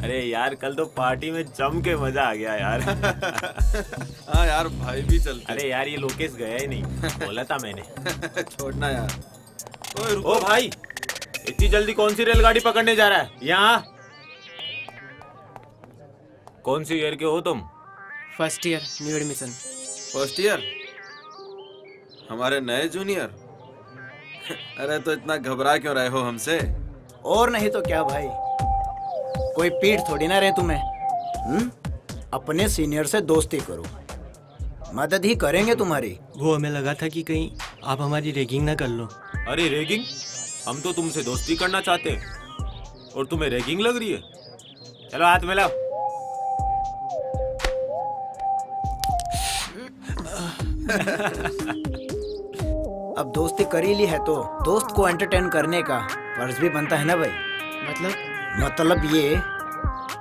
अरे यार कल तो पार्टी में जम के मजा आ गया यार। हाँ यार भाई भी चलते। अरे यार ये लोकेश गया ही नहीं, बोला था मैंने। छोड़ना यार। ओए रुको। ओ भाई इतनी जल्दी कौन सी रेलगाड़ी पकड़ने जा रहा है? यहाँ कौन सी ईयर के हो तुम? First year new admission. First year? हमारे नए जूनियर? अरे तो इतना घबरा क्यों रहे हो हमसे? और नहीं तो क्या भाई, कोई पीठ थोड़ी ना रहे तुम्हें। अपने सीनियर से दोस्ती करो, मदद ही करेंगे तुम्हारी। वो हमें लगा था कि कहीं आप हमारी रैगिंग ना कर लो। अरे रैगिंग? हम तो तुमसे दोस्ती करना चाहते हैं और तुम्हें रैगिंग लग रही है। चलो हाथ मिलाओ। अब दोस्ती कर ही ली है तो दोस्त को एंटरटेन करने का फर्ज भी बनता है ना भाई। मतलब ये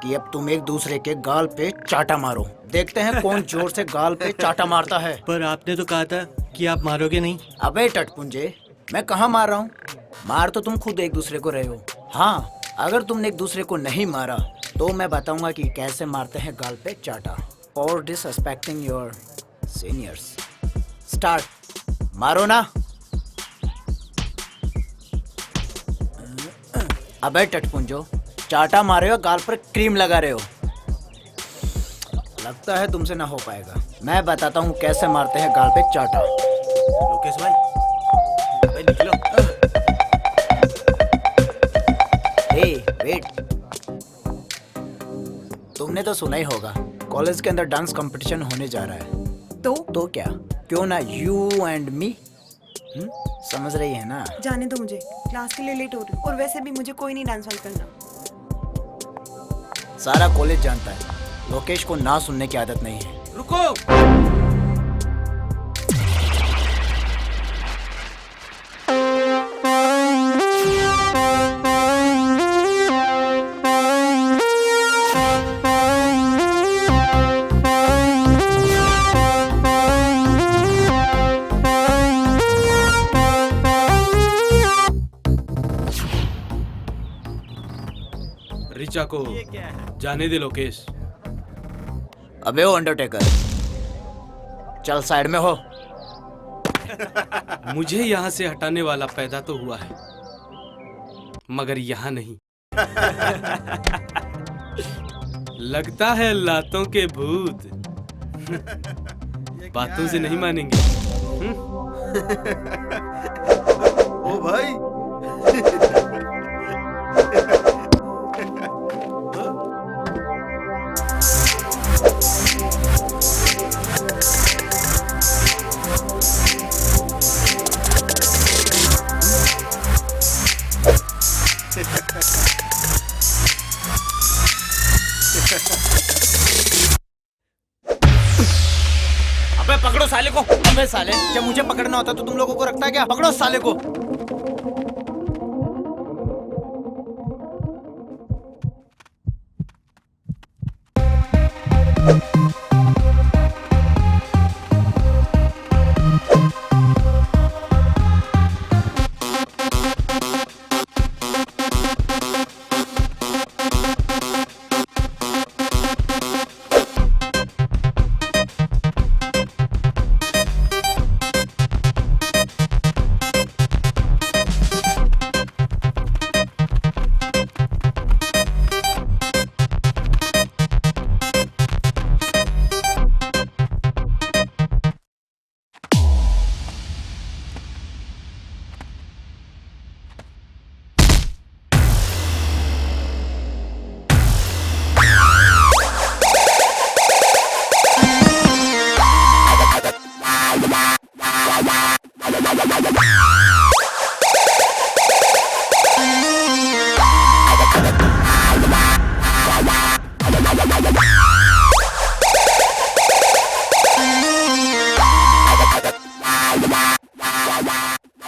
कि अब तुम एक दूसरे के गाल पे चाटा मारो, देखते हैं कौन जोर से गाल पे चाटा मारता है। पर आपने तो कहा था कि आप मारोगे नहीं। अबे टटपुंजे, मैं कहाँ मार रहा हूँ? मार तो तुम खुद एक दूसरे को रहे हो। हाँ, अगर तुमने एक दूसरे को नहीं मारा तो मैं बताऊंगा कि कैसे मारते हैं गाल पे चाटा। और डिसरिस्पेक्टिंग योर सीनियर्स। स्टार्ट। मारो ना। अबे टटपुंजो, चाटा मारे हो, गाल पर क्रीम लगा रहे हो। लगता है तुमसे ना हो पाएगा। मैं बताता हूँ कैसे मारते हैं गाल पे चाटा। लोकेश भाई, भाई निकलो। हे वेट, तुमने तो सुना ही होगा कॉलेज के अंदर डांस कंपटीशन होने जा रहा है। तो क्या, क्यों ना यू एंड मी? समझ रही है ना? जाने दो मुझे, क्लास के लिए लेट हो रही हूँ और वैसे भी मुझे कोई नहीं डांस वाल करना। सारा कॉलेज जानता है लोकेश को ना सुनने की आदत नहीं है। रुको। रिचा को जाने दे लोकेश। अबे ओ अंडरटेकर, चल साइड में हो। मुझे यहाँ से हटाने वाला पैदा तो हुआ है, मगर यहाँ नहीं। लगता है लातों के भूत बातों से नहीं मानेंगे। ओ भाई। अबे पकड़ो साले को। अबे साले, जब मुझे पकड़ना होता तो तुम लोगों को रखता क्या? पकड़ो साले को।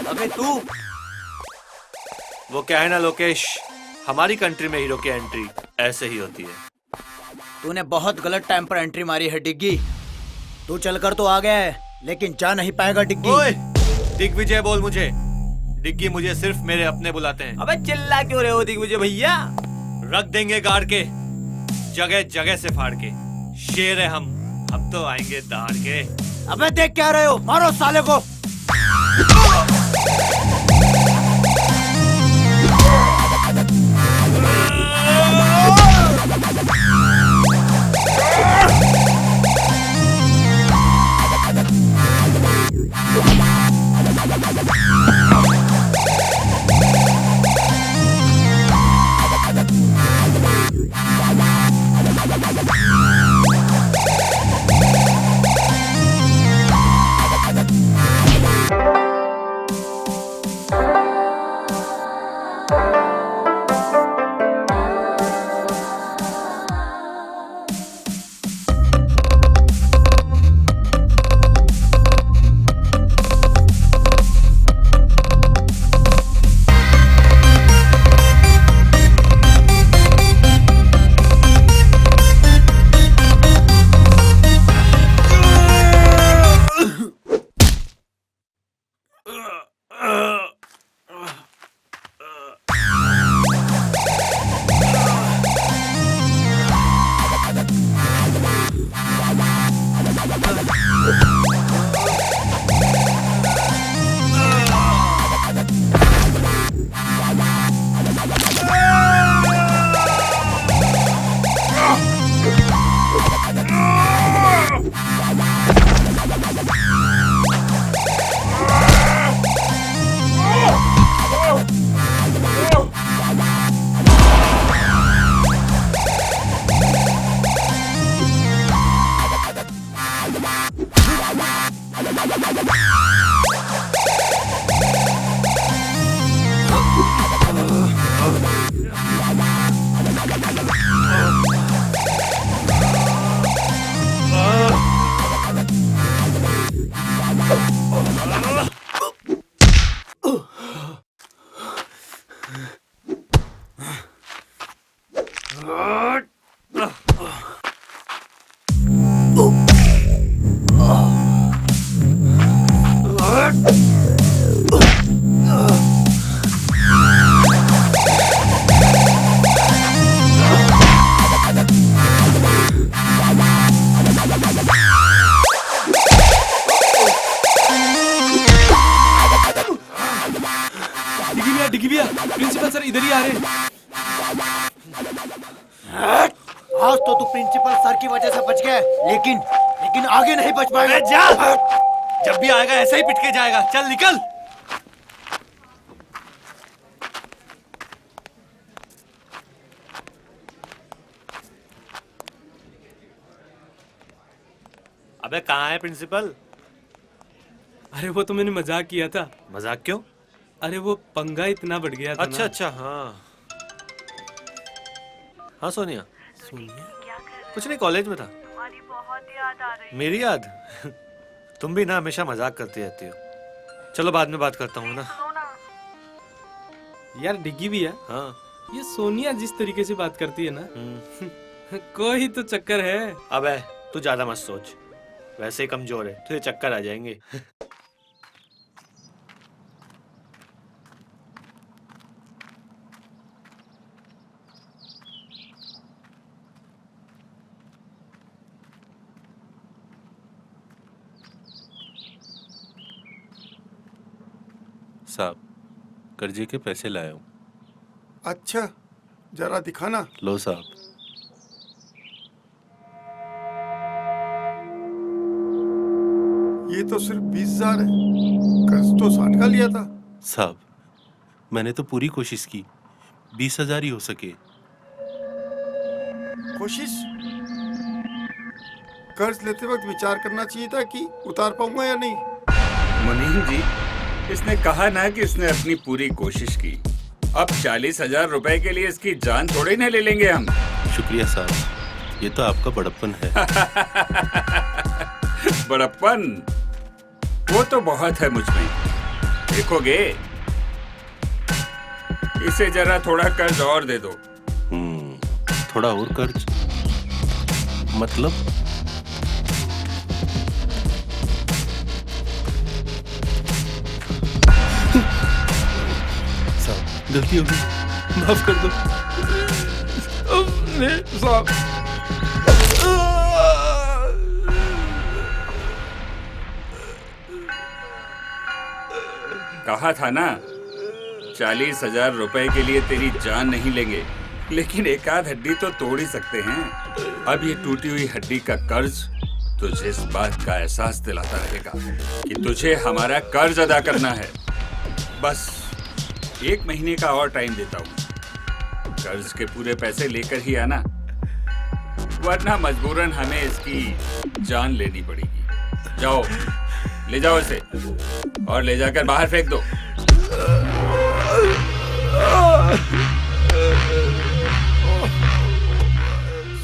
अबे तू, वो क्या है ना लोकेश, हमारी कंट्री में हीरो की एंट्री ऐसे ही होती है। तूने बहुत गलत टाइम पर एंट्री मारी है डिग्गी। तू चलकर तो आ गया है लेकिन जा नहीं पाएगा डिग्गी। ओए, दिग्विजय बोल मुझे। डिग्गी मुझे सिर्फ मेरे अपने बुलाते हैं। अबे चिल्ला क्यों रहे हो दिग्विजय भैया? रख देंगे गाड़ के, जगह जगह से फाड़ के। शेर है हम तो आएंगे दहाड़ के। अबे देख क्या रहे हो, मारो साले को। डिगी भैया, प्रिंसिपल सर इधर ही आ रहे हैं। आज तो तू प्रिंसिपल सर की वजह से बच गया, लेकिन आगे नहीं बच पाएगा। जा, जब भी आएगा ऐसे ही पिट के जाएगा। चल निकल। अबे कहाँ है प्रिंसिपल? अरे वो तो मैंने मजाक किया था। मजाक क्यों? अरे वो पंगा इतना बढ़ गया था अच्छा ना। अच्छा, हाँ हाँ सोनिया। कुछ नहीं, कॉलेज में था। तुम्हारी बहुत याद आ रही। मेरी याद? तुम भी ना हमेशा मजाक करती रहती हो। चलो बाद में बात करता हूँ ना। यार डिगी भैया, हाँ ये सोनिया जिस तरीके से बात करती है ना, कोई तो चक्कर है। अबे तू ज्यादा मत सोच, वैसे ही कमजोर है, तुझे चक्कर आ जाएंगे। साहब, कर्जे के पैसे लाया हूँ। अच्छा, जरा दिखाना। लो साहब। ये तो सिर्फ 20,000 है, कर्ज तो 60 का लिया था। साहब, मैंने तो पूरी कोशिश की, 20,000 ही हो सके। कोशिश? कर्ज लेते वक्त विचार करना चाहिए था कि उतार पाऊंगा या नहीं। मुनीम जी, इसने कहा ना कि इसने अपनी पूरी कोशिश की। अब 40,000 रुपए के लिए इसकी जान थोड़ी ना ले लेंगे हम। शुक्रिया साहब, ये तो आपका बड़प्पन है। बड़प्पन वो तो बहुत है मुझ में। देखोगे, इसे जरा थोड़ा कर्ज और दे दो। थोड़ा और कर्ज मतलब? साहब, गलती हो गई, माफ कर दो। साहब कहा था ना, 40,000 रुपए के लिए तेरी जान नहीं लेंगे, लेकिन एक आध हड्डी तो तोड़ ही सकते हैं। अब ये टूटी हुई हड्डी का कर्ज तुझे इस बात का एहसास दिलाता रहेगा कि तुझे हमारा कर्ज अदा करना है। बस 1 महीने का और टाइम देता हूँ, कर्ज के पूरे पैसे लेकर ही आना, वरना मजबूरन हमें इसकी जान लेनी पड़ेगी। जाओ, ले जाओ इसे और ले जाकर बाहर फेंक दो।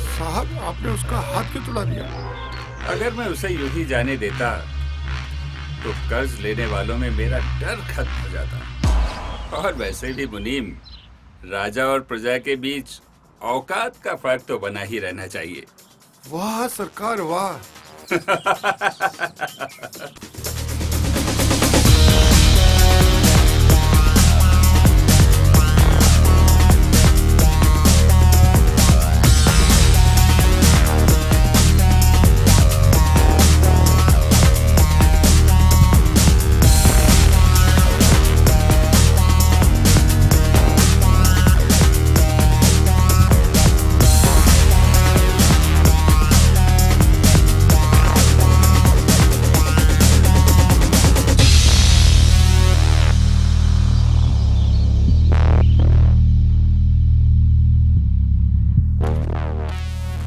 साहब, आपने उसका हाथ क्यों तुड़ा दिया? अगर मैं उसे यूं ही जाने देता तो कर्ज लेने वालों में मेरा डर खत्म हो जाता। और वैसे भी मुनीम, राजा और प्रजा के बीच औकात का फर्क तो बना ही रहना चाहिए। वाह सरकार वाह।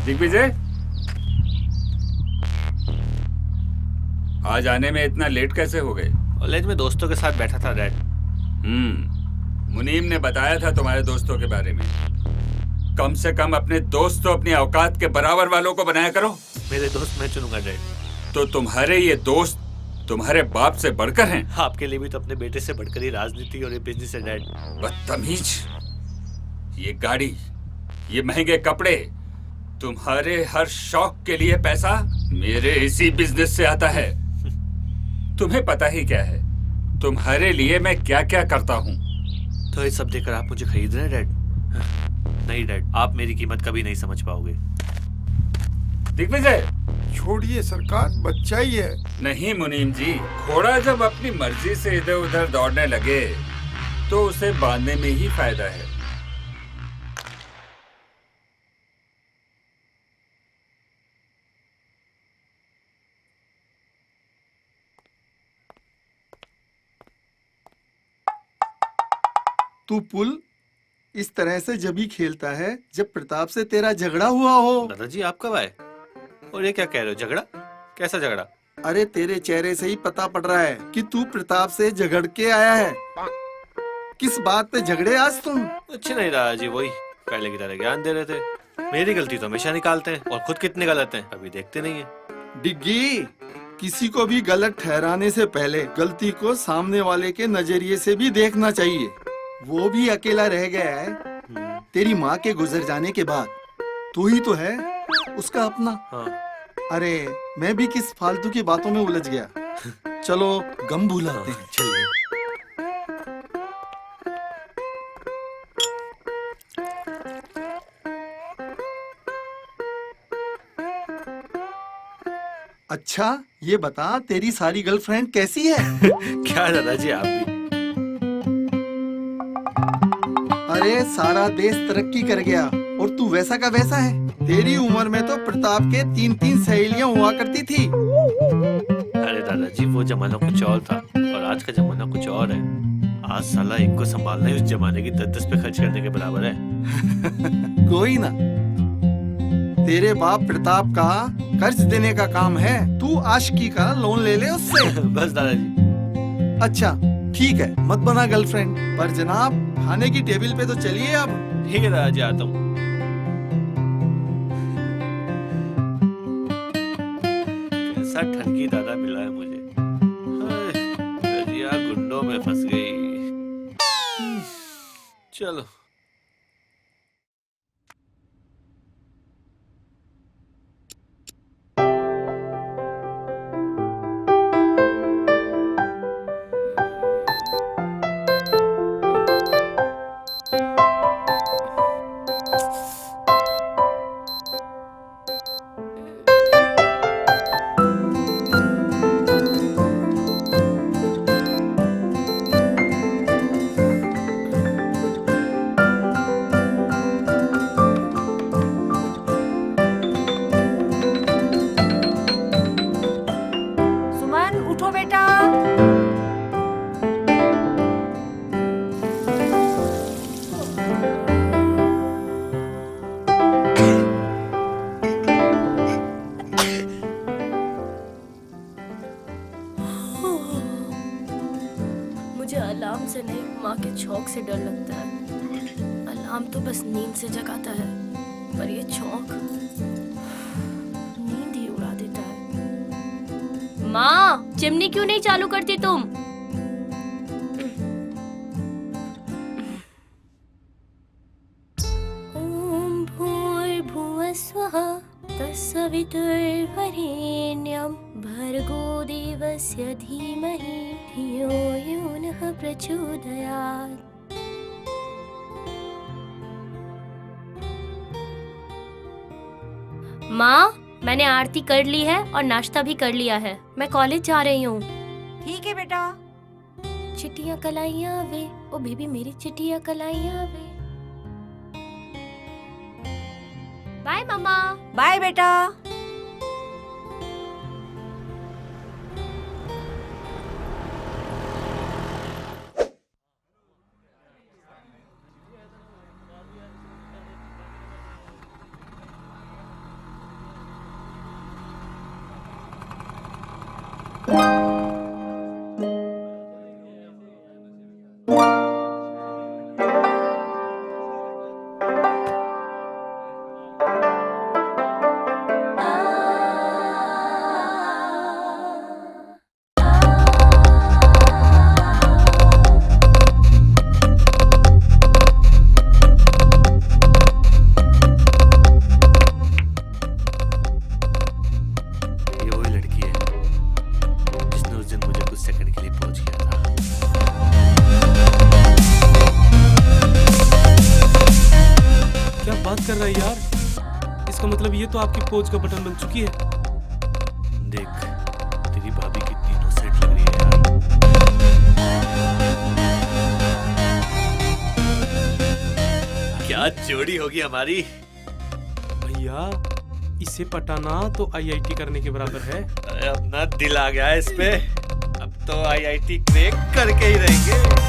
दिग्विजय, आज आने में इतना लेट कैसे हो गए? कॉलेज में दोस्तों के साथ बैठा था डैड। मुनीम ने बताया था तुम्हारे दोस्तों के बारे में। कम से कम अपने दोस्त तो अपनी औकात के बराबर वालों को बनाया करो। मेरे दोस्त मैं चुनूंगा डैड। तो तुम्हारे ये दोस्त तुम्हारे बाप से बढ़कर हैं? आपके लिए भी तो अपने बेटे से बढ़कर ही राजनीति और ये बिजनेस है डैड। बदतमीज, ये गाड़ी, ये महंगे कपड़े, तुम्हारे हर शौक के लिए पैसा मेरे इसी बिजनेस से आता है। तुम्हें पता ही क्या है तुम्हारे लिए मैं क्या क्या करता हूँ। तो ये सब देखकर आप मुझे खरीद रहे हैं डैड? नहीं डैड, आप मेरी कीमत कभी नहीं समझ पाओगे। दिग्विजय, छोड़िए सरकार, बच्चा ही है। नहीं मुनीम जी, घोड़ा जब अपनी मर्जी से इधर उधर दौड़ने लगे तो उसे बांधने में ही फायदा है। तू पुल इस तरह से जब ही खेलता है जब प्रताप से तेरा झगड़ा हुआ हो। दादाजी आप कब आए? और ये क्या कह रहे हो, झगड़ा? कैसा झगड़ा? अरे तेरे चेहरे से ही पता पड़ रहा है कि तू प्रताप से झगड़ के आया है। किस बात पे झगड़े आज तुम? कुछ नहीं दादाजी, वही पहले की तरह ज्ञान दे रहे थे। मेरी गलती तो हमेशा निकालते हैं और खुद कितने गलत हैं कभी देखते नहीं है। डिग्गी, किसी को भी गलत ठहराने से पहले गलती को सामने वाले के नजरिए से भी देखना चाहिए। वो भी अकेला रह गया है तेरी माँ के गुजर जाने के बाद। तू ही तो है उसका अपना। हाँ। अरे मैं भी किस फालतू की बातों में उलझ गया। चलो गम भुलाते हैं। चलिए। अच्छा ये बता, तेरी सारी गर्लफ्रेंड कैसी है? क्या दादाजी आप भी? अरे सारा देश तरक्की कर गया और तू वैसा का वैसा है। तेरी उम्र में तो प्रताप के 3-3 सहेलियां हुआ करती थी। अरे दादाजी वो जमाना कुछ और था और आज का जमाना कुछ और है। आज साला एक को संभालना ही उस जमाने की 10-10 पे खर्च करने के बराबर है। कोई ना, तेरे बाप प्रताप का कर्ज देने का काम है, तू आशिकी का लोन ले ले उससे। बस दादाजी। अच्छा ठीक है, मत बना गर्लफ्रेंड, पर जनाब खाने की टेबल पे तो चलिए अब। ठीक है दादाजी, आता हूँ। कैसा ठगी दादा मिला है मुझे। रजिया गुंडों में फंस गई। चलो। उठो बेटा। मुझे अलार्म से नहीं, माँ के छौंक से डर लगता है। अलार्म तो बस नींद से जगाता है, पर ये छौंक नींद ही उड़ा देता है। माँ, चिमनी क्यों नहीं चालू करती तुम? ओम भूर्भुवः स्वः तत्सवितुर्वरेण्यं भर्गो देवस्य धीमहि धियो यो नः प्रचोदयात्। माँ, मैंने आरती कर ली है और नाश्ता भी कर लिया है। मैं कॉलेज जा रही हूँ। ठीक है बेटा। चिट्टियाँ कलाइयाँ वे, ओ बेबी मेरी चिट्टियाँ कलाइयाँ वे। बाय मम्मा। बाय बेटा। ये वही लड़की है जिसने उस दिन मुझे कुछ सेकंड के लिए पहुंच किया था। क्या बात कर रहा है यार? इसका मतलब ये तो आपकी पोज का बटन बन चुकी है। देख, तेरी भाभी कितनी इनोसेंट लग रही है यार। क्या जोड़ी होगी हमारी। भैया, इसे पटाना तो आईआईटी करने के बराबर है। अरे अपना दिल आ गया है इस पे। अब तो आईआईटी क्रैक करके ही रहेंगे।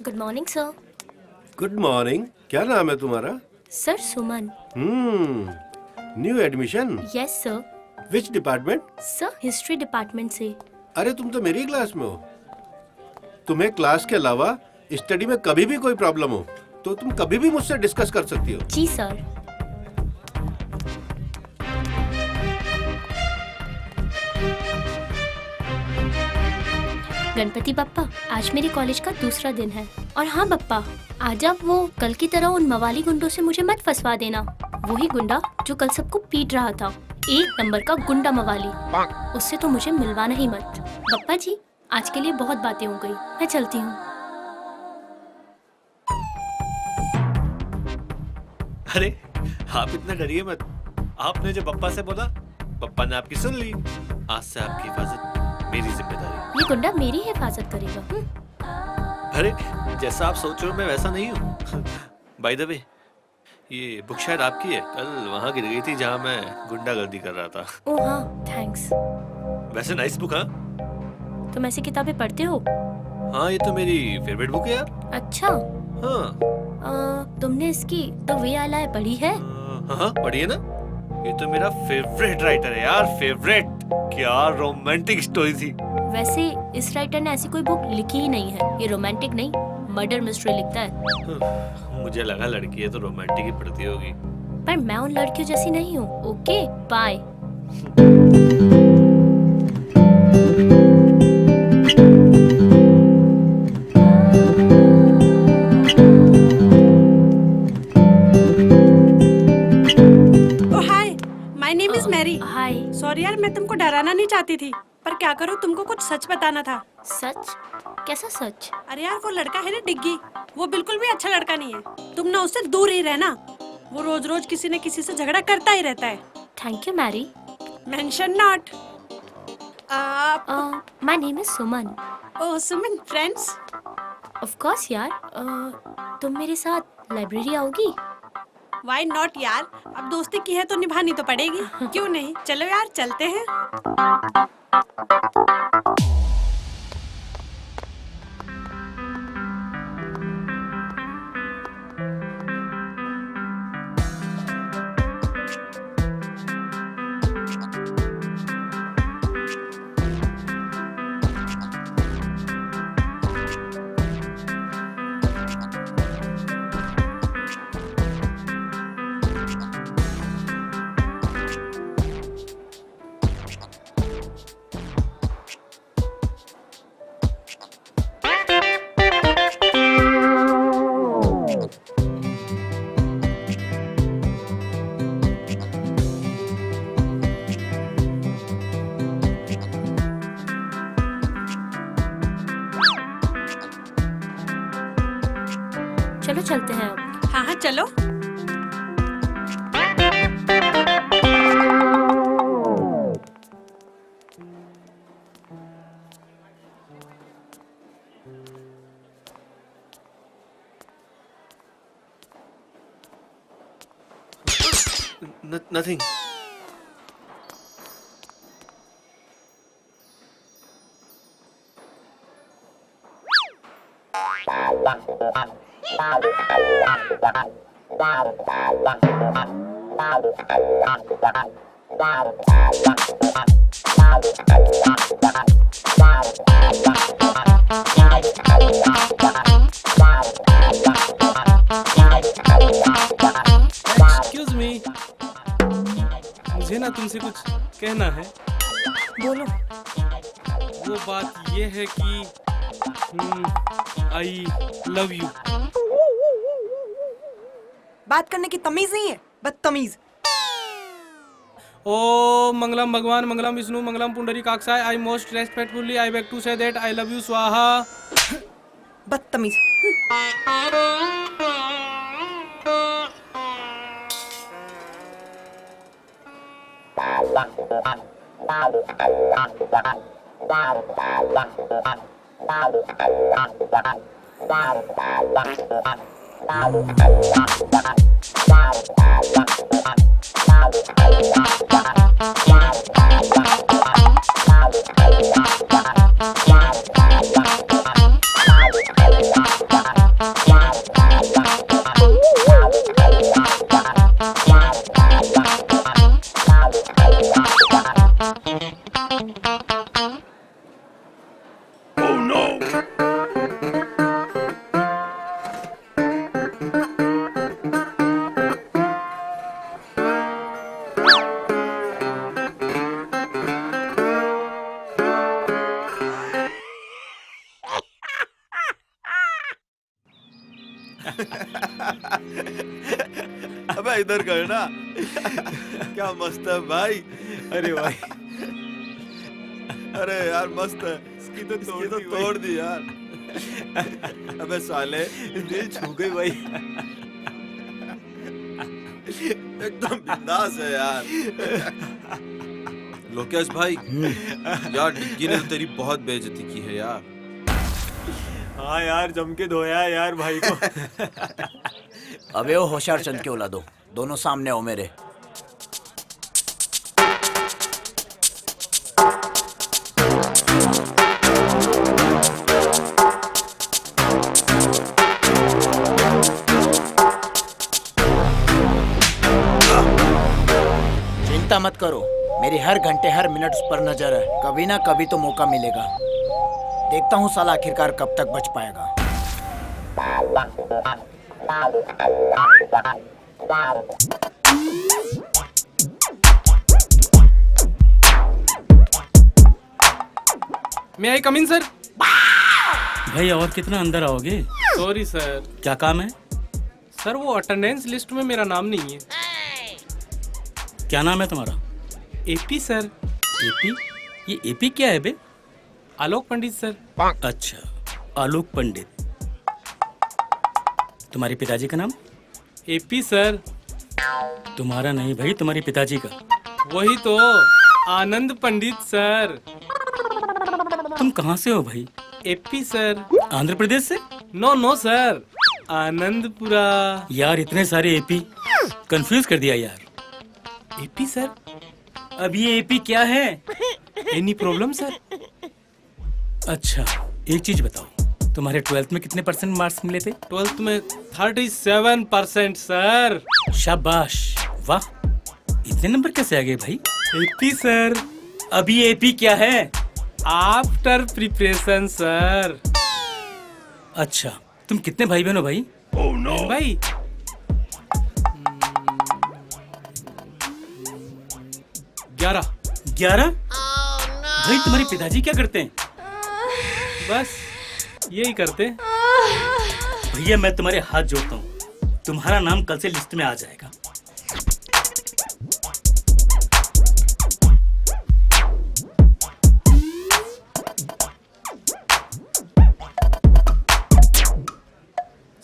Good morning sir. Good morning. क्या नाम है तुम्हारा? Sir Suman. New admission? Yes sir. Which department? Sir history department से। अरे तुम तो मेरी क्लास में हो। तुम्हें क्लास के अलावा स्टडी में कभी भी कोई प्रॉब्लम हो तो तुम कभी भी मुझसे डिस्कस कर सकती हो। जी सर। गणपति बप्पा, आज मेरे कॉलेज का दूसरा दिन है। और हाँ बप्पा, आज आप वो कल की तरह उन मवाली गुंडों से मुझे मत फंसवा देना। वही गुंडा जो कल सबको पीट रहा था, एक नंबर का गुंडा मवाली। उससे तो मुझे मिलवाना ही मत। बप्पा जी, आज के लिए बहुत बातें हो गई, मैं चलती हूँ। अरे आप इतना डरिए मत। आपने जो पप्पा से बोला, पप्पा ने आपकी सुन ली। आज से आपकी हिफाजत मेरी जिम्मेदारी। ये गुंडा मेरी हिफाजत करेगा। अरे जैसा आप सोच रहे हो मैं वैसा नहीं हूँ। बाय द वे, ये बुक शायद आपकी है। कल वहाँ गिर गई थी जहाँ मैं गुंडागर्दी कर रहा था। ओह हाँ, थैंक्स। वैसे नाइस बुक। हाँ, तुम ऐसी किताबें पढ़ते हो? हाँ ये तो मेरी फेवरेट बुक है यार। अच्छा। हाँ। तुमने इसकी द वे आई लाई पढ़ी है? हाँ पढ़ी है ना। ये तो मेरा फेवरेट राइटर है यार, फेवरेट। क्या रोमांटिक स्टोरी थी। वैसे इस राइटर ने ऐसी कोई बुक लिखी ही नहीं है। ये रोमांटिक नहीं, मर्डर मिस्ट्री लिखता है। मुझे लगा लड़की है तो रोमांटिक ही पढ़ती होगी। पर मैं उन लड़कियों जैसी नहीं हूँ। Okay bye. My name is Mary. Hi. Sorry यार, मैं तुमको डराना नहीं चाहती थी, पर क्या करूँ, तुमको कुछ सच बताना था। सच? कैसा सच? अरे यार, वो लड़का है ना डिग्गी, वो बिल्कुल भी अच्छा लड़का नहीं है। तुम ना उससे दूर ही रहना। वो रोज रोज किसी न किसी से झगड़ा करता ही रहता है। Thank you Mary. Mention not. My name is Suman. Oh Suman, friends? Of course यार। तुम मेरे साथ लाइब्रेरी आओगी? व्हाई नॉट यार, अब दोस्ती की है तो निभानी तो पड़ेगी। क्यों नहीं, चलो यार चलते हैं। चलो चलते हैं अब। हाँ हाँ चलो। नथिंग। एक्सक्यूज मी, मुझे ना तुमसे कुछ कहना है। बोलो। वो बात ये है कि आई लव यू। बात करने की तमीज नहीं है, बदतमीज। ओ मंगलम भगवान, मंगलम विष्णु, मंगलम पुंडरी काक्षाय। I most respectfully I beg to say that I love you स्वाहा। बदतमीज। अबे इधर कर ना। क्या मस्त है भाई। अरे भाई, अरे यार मस्त है। इसकी तो तोड़ दी यार। अबे साले, दिल छू गई भाई। एकदम बिंदास है यार। लोकेश भाई, यार डिग्गी ने तो तेरी बहुत बेइज्जती की है यार। हाँ यार, जम के धोया है यार भाई को। अबे वो होशियार चंद के औलादो, दोनों सामने हो मेरे। चिंता मत करो, मेरी हर घंटे हर मिनट उस पर नजर है। कभी ना कभी तो मौका मिलेगा। देखता हूँ साला आखिरकार कब तक बच पाएगा। मैं आई कम इन सर? भाई और कितना अंदर आओगे? Sorry sir. क्या काम है? सर वो अटेंडेंस लिस्ट में मेरा नाम नहीं है। क्या नाम है तुम्हारा? AP sir. एपी? ये एपी क्या है बे? आलोक पंडित सर। अच्छा, आलोक पंडित। तुम्हारे पिताजी का नाम? एपी सर, तुम्हारा नहीं भाई, तुम्हारे पिताजी का। वही तो, आनंद पंडित सर। तुम कहाँ से हो भाई? AP sir. आंध्र प्रदेश से? No no sir, Anandpura. यार इतने सारे एपी, कंफ्यूज कर दिया यार। AP sir? अब ये एपी क्या है? Any problem sir? अच्छा, एक चीज बताओ, तुम्हारे 12th में कितने % मार्क्स मिले थे? 12th में 37% सर। शाबाश, वाह, इतने नंबर कैसे आ गए भाई? AP sir. अब ये एपी क्या है? After preparation sir. अच्छा, तुम कितने भाई बहन हो भाई? भाई 11। 11? भाई तुम्हारे पिताजी क्या करते हैं? बस यही करते। भैया मैं तुम्हारे हाथ जोड़ता हूँ, तुम्हारा नाम कल से लिस्ट में आ जाएगा।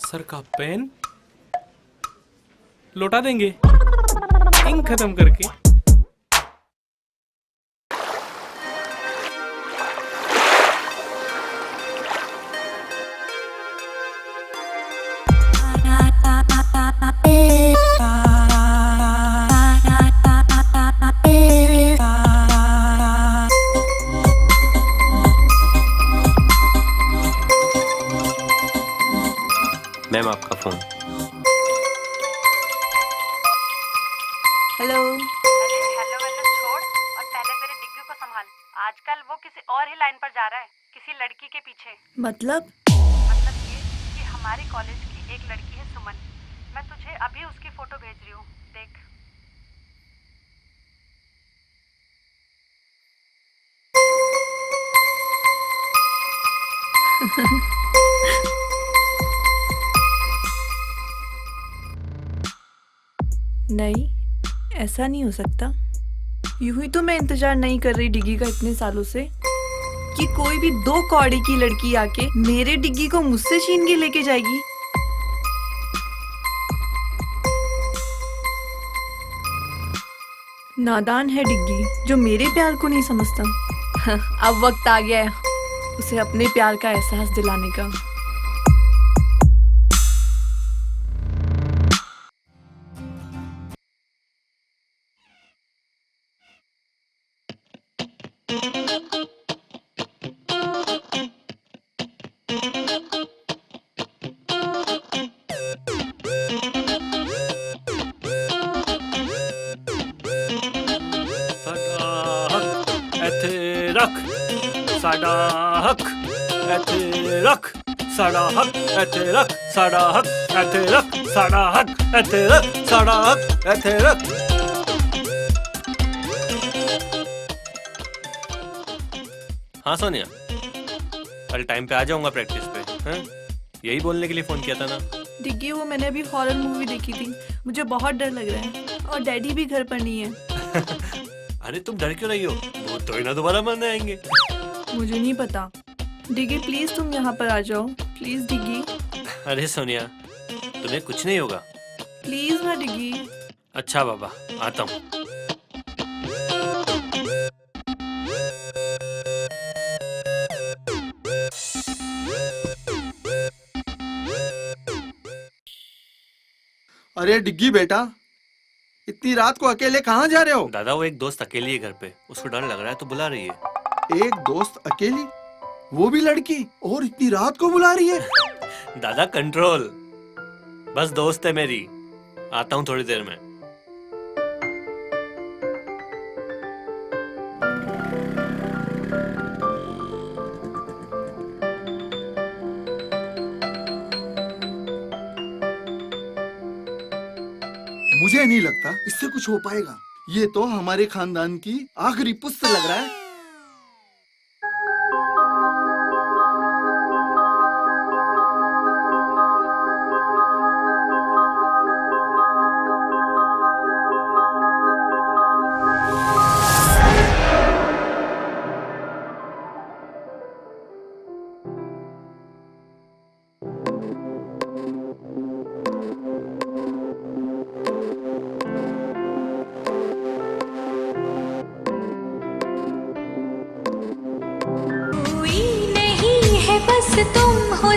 सर का पेन लौटा देंगे इंक खत्म करके। मैम आपका फोन। हेलो। अरे हेलो वेलो छोड़ और पहले मेरे डिग्गी को संभाल। आजकल वो किसी और ही लाइन पर जा रहा है, किसी लड़की के पीछे। मतलब ये कि हमारे कॉलेज की एक लड़की है सुमन। मैं तुझे अभी उसकी फोटो भेज रही हूँ, देख। नहीं, ऐसा नहीं हो सकता। यूं ही तो मैं इंतजार नहीं कर रही डिग्गी का इतने सालों से कि कोई भी 2 कौड़ी की लड़की आके मेरे डिग्गी को मुझसे छीन के लेके जाएगी। नादान है डिग्गी जो मेरे प्यार को नहीं समझता। अब वक्त आ गया है उसे अपने प्यार का एहसास दिलाने का। रख साडा हक एथे रख साडा हक एथे रख साडा हक एथे रख साडा हक एथे रख साडा हक एथे रख। हाँ सोनिया, कल टाइम पे आ जाऊंगा प्रैक्टिस पे। हैं? यही बोलने के लिए फोन किया था ना। डिग्गी वो मैंने अभी हॉरर मूवी देखी थी, मुझे बहुत डर लग रहा है और डैडी भी घर पर नहीं है। अरे तुम डर क्यों रही हो, वो तो ही ना दोबारा मरने आएंगे। मुझे नहीं पता। डिग्गी प्लीज तुम यहाँ पर आ जाओ, प्लीज डिग्गी। अरे सोनिया, तुम्हें कुछ नहीं होगा। प्लीज ना डिग्गी। अच्छा बाबा, आता हूँ। अरे डिग्गी बेटा, इतनी रात को अकेले कहाँ जा रहे हो? दादा वो एक दोस्त अकेली है घर पे, उसको डर लग रहा है तो बुला रही है। एक दोस्त अकेली, वो भी लड़की, और इतनी रात को बुला रही है? दादा कंट्रोल, बस दोस्त है मेरी, आता हूँ थोड़ी देर में। मुझे नहीं लगता इससे कुछ हो पाएगा। ये तो हमारे खानदान की आखिरी पुस्त लग रहा है।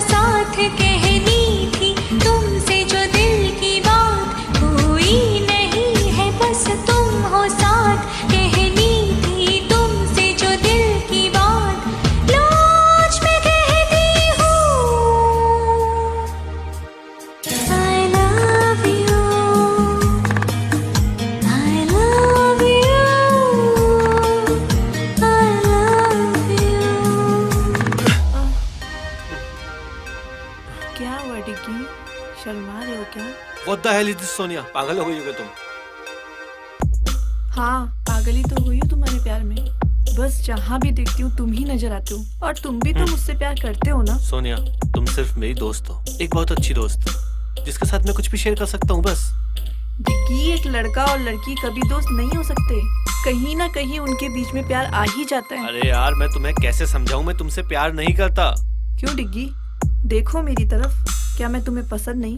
साथ कहनी थी तुमसे जो दिल की बात, कोई नहीं है बस तुम हो साथ कहनी थी तुमसे जो दिल की बात, लो आज मैं कहती हूँ I love you, I love you, I love you। क्या हुआ डिग्गी, शर्मा रहे हो क्या? What the hell is this, Sonia? पागल हो गई हो क्या तुम? हाँ, पागली तो हुई हूँ तुम्हारे प्यार में। बस जहाँ भी देखती हूँ तुम ही नजर आते हो, और तुम भी तो मुझसे प्यार करते हो ना? सोनिया, तुम सिर्फ मेरी दोस्त हो, एक बहुत अच्छी दोस्त, जिसके साथ मैं कुछ भी शेयर कर सकता हूँ बस। डिग्गी, एक लड़का और लड़की कभी दोस्त नहीं हो सकते, कहीं ना कहीं उनके बीच में प्यार आ ही जाता है। अरे यार, मैं तुम्हें कैसे समझाऊं, मैं तुमसे प्यार नहीं करता। क्यों डिग्गी, देखो मेरी तरफ, क्या मैं तुम्हें पसंद नहीं?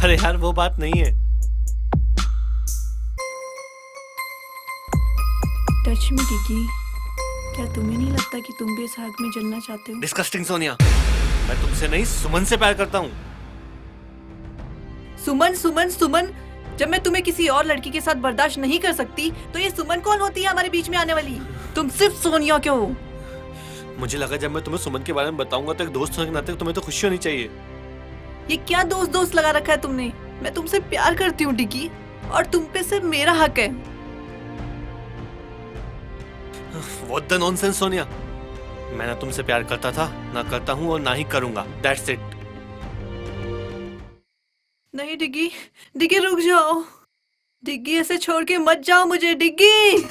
अरे यार, वो बात नहीं है। टच मी डिग्गी, क्या तुम्हें नहीं लगता कि तुम भी इस आग में जलना चाहते हो? डिस्कस्टिंग सोनिया, मैं तुमसे नहीं, सुमन से प्यार करता हूँ। सुमन सुमन सुमन, जब मैं तुम्हें किसी और लड़की के साथ बर्दाश्त नहीं कर सकती, तो ये सुमन कौन होती है हमारे बीच में आने वाली? तुम सिर्फ सोनिया क्यों हो? मुझे लगा जब मैं तुम्हें सुमन के बारे में बताऊंगा तो एक दोस्त होने के नाते तुम्हें तो खुशी होनी चाहिए। ये क्या दोस्त दोस्त लगा रखा है तुमने? मैं तुमसे प्यार करती हूँ डिग्गी, और तुम पे सिर्फ मेरा हक है। What the nonsense, Sonia. मैं ना तुमसे प्यार करता था, ना करता हूँ और ना ही करूंगा। That's it। नहीं डिग्गी, डिग्गी रुक जाओ, डिग्गी ऐसे छोड़ के मत जाओ मुझे डिग्गी।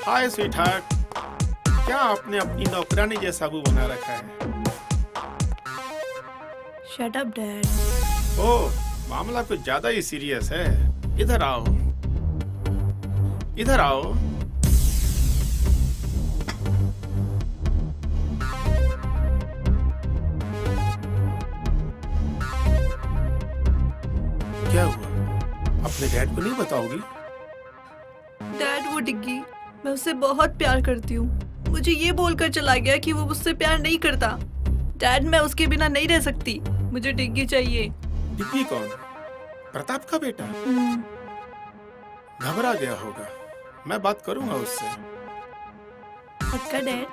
हाय स्वीटहार्ट, क्या आपने अपनी नौकरानी जैसा मुंह बना रखा है? Shut up dad. ओह, मामला कुछ ज्यादा ही सीरियस है। इधर आओ, इधर आओ। क्या हुआ? अपने डैड को नहीं बताओगी? डैड, वो डिग्गी, मैं उससे बहुत प्यार करती हूँ। मुझे ये बोलकर चला गया कि वो मुझसे प्यार नहीं करता। डैड, मैं उसके बिना नहीं रह सकती, मुझे डिग्गी चाहिए। डिग्गी कौन? प्रताप का बेटा? घबरा गया होगा, मैं बात करूंगा उससे। पक्का डैड?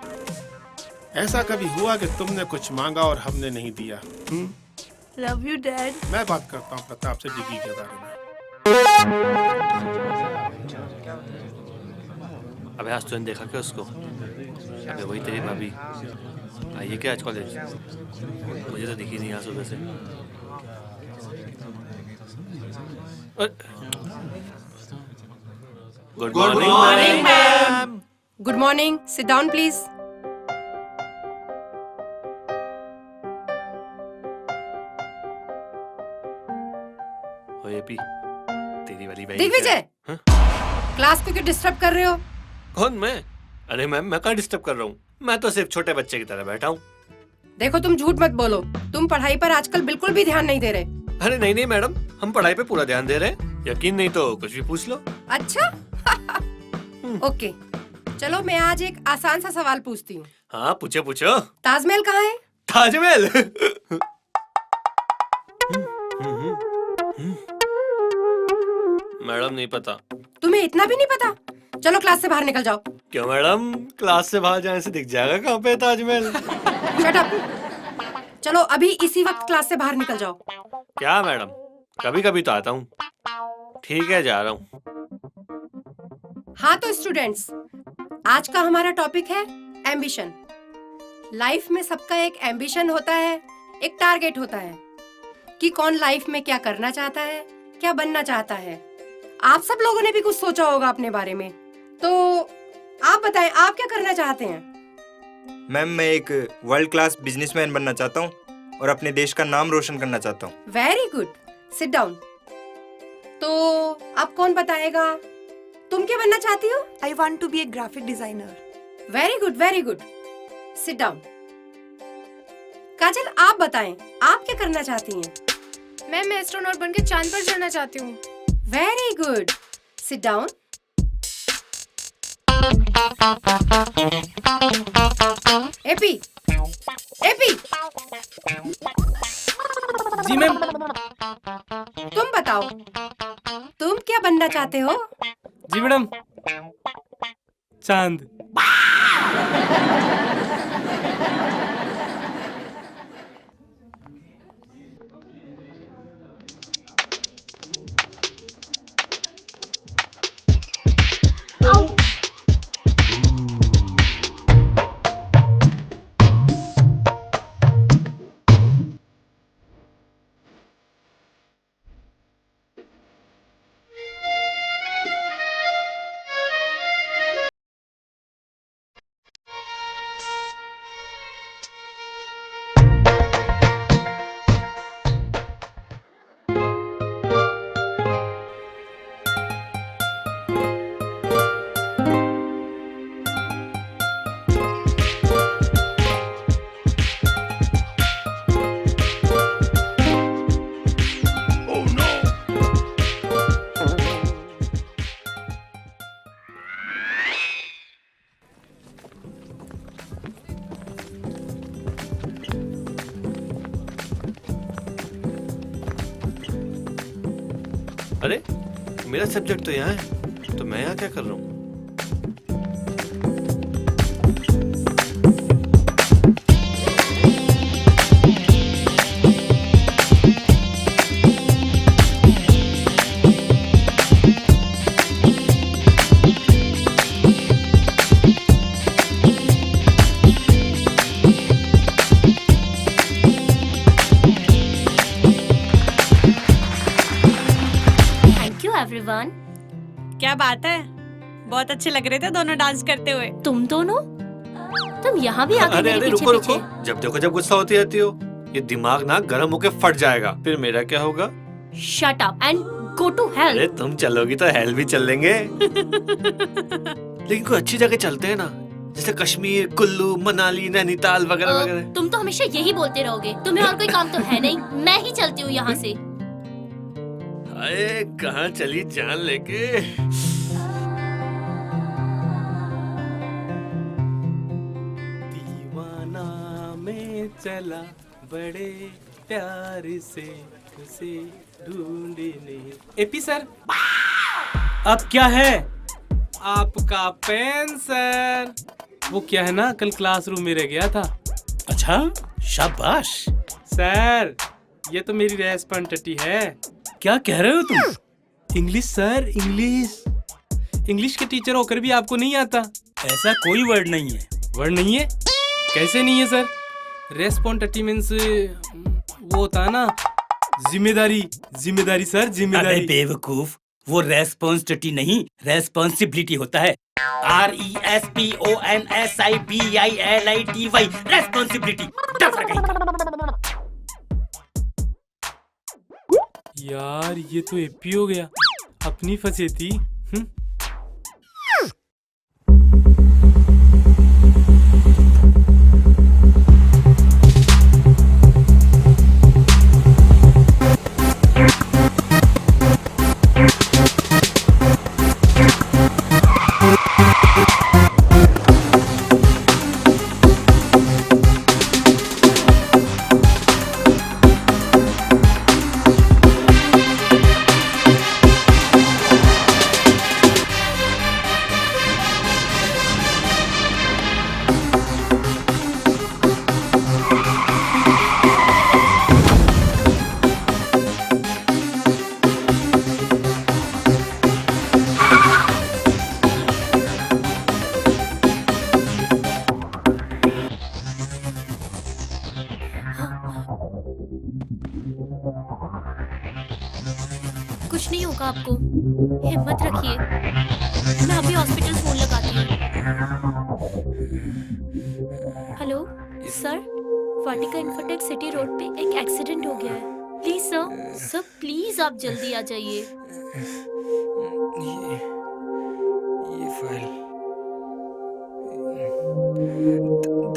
ऐसा कभी हुआ कि तुमने कुछ मांगा और हमने नहीं दिया? Love you dad. मैं बात करता हूँ प्रताप से डिग्गी के बारे में। अबे आज तूने देखा क्या उसको? अबे वही तेरी भाभी आई है क्या आज कॉलेज? मुझे तो दिखी नहीं आज सुबह से। Good morning ma'am. Good morning, sit down please. AP, तेरी वाली भाई। दिग्विजय, क्लास को क्यों डिस्टर्ब कर रहे हो? कौन, मैं? अरे मैम, मैं कहाँ डिस्टर्ब कर रहा हूँ? मैं तो सिर्फ छोटे बच्चे की तरह बैठा हूँ। देखो, तुम झूठ मत बोलो, तुम पढ़ाई पर आजकल बिल्कुल भी ध्यान नहीं दे रहे। अरे नहीं नहीं मैडम, हम पढ़ाई पे पूरा ध्यान दे रहे हैं। यकीन नहीं तो कुछ भी पूछ लो। अच्छा ओके, चलो मैं आज एक आसान सा सवाल पूछती हूँ। हाँ पूछो पूछो। ताजमहल कहाँ है? ताजमहल? मैडम नहीं पता। तुम्हें इतना भी नहीं पता? चलो क्लास से बाहर निकल जाओ, क्यों मैडम, क्लास से बाहर जाने से दिख जाएगा कहाँ पे ताजमहल? Shut up. चलो अभी इसी वक्त क्लास से बाहर निकल जाओ। क्या मैडम, कभी कभी तो आता हूँ। ठीक है, जा रहा हूँ। हाँ तो स्टूडेंट्स, आज का हमारा टॉपिक है एम्बिशन। लाइफ में सबका एक एम्बिशन होता है, एक टारगेट होता है कि कौन लाइफ में क्या करना चाहता है, क्या बनना चाहता है। आप सब लोगों ने भी कुछ सोचा होगा अपने बारे में, तो आप बताएं आप क्या करना चाहते हैं? मैम, मैं एक वर्ल्ड क्लास बिजनेसमैन बनना चाहता हूँ और अपने देश का नाम रोशन करना चाहता हूँ। Very good, sit down. तो अब कौन बताएगा, तुम क्या बनना चाहती हो? I want to be a graphic designer. Very good, very good, sit down. Kajal, आप बताएं आप क्या करना चाहती हैं? मैं एस्ट्रोनॉट बनके चांद पर जाना चाहती हूँ। Very good, sit down. AP, AP. जी मैम। तुम बताओ तुम क्या बनना चाहते हो? जी मैडम, चांद। अरे, मेरा सब्जेक्ट तो यहाँ है, तो मैं यहाँ क्या कर रहा हूँ? एवरीवन। क्या बात है, बहुत अच्छे लग रहे थे दोनों डांस करते हुए। तुम दोनों, तुम यहाँ भी आके अरे मेरे अरे, पीछे रुको पीछे। रुको, जब देखो जब गुस्सा होती रहती हो, ये दिमाग ना गर्म होके फट जाएगा, फिर मेरा क्या होगा? Shut up and go to hell. अरे तुम चलोगी तो हेल भी चल लेंगे। लेकिन कोई अच्छी जगह चलते हैं ना, जैसे कश्मीर, कुल्लू, मनाली, नैनीताल वगैरह वगैरह। तुम तो हमेशा यही बोलते रहोगे, तुम्हें और कोई काम तो है नहीं। मैं ही चलती हूँ यहाँ से। अरे कहाँ चली जान लेके? दीवाना में चला बड़े प्यार से उसे ढूंढने। एपी सर, अब क्या है? आपका पेन सर। वो क्या है ना, कल क्लासरूम में रह गया था। अच्छा, शाबाश सर। ये तो मेरी रेस्पॉन्सिबिलिटी है। क्या कह रहे हो तुम? English sir, English. इंग्लिश के टीचर होकर भी आपको नहीं आता? ऐसा कोई वर्ड नहीं है। वर्ड नहीं है? कैसे नहीं है सर? रेस्पॉन्सिबिलिटी मींस वो होता है ना, जिम्मेदारी। जिम्मेदारी सर, जिम्मेदारी। अरे बेवकूफ, वो रेस्पॉन्सिबिलिटी नहीं, रेस्पॉन्सिबिलिटी होता है। RESPONSIBILITY, responsibility. यार ये तो एपी हो गया, अपनी फंसे थी। नहीं होगा आपको। हिम्मत रखिए, मैं अभी हॉस्पिटल फोन लगाती हूँ। हेलो सर, वाटिका इन्फोटेक सिटी रोड पे एक एक्सीडेंट हो गया है। प्लीज सर प्लीज आप जल्दी आ जाइए। ये फाइल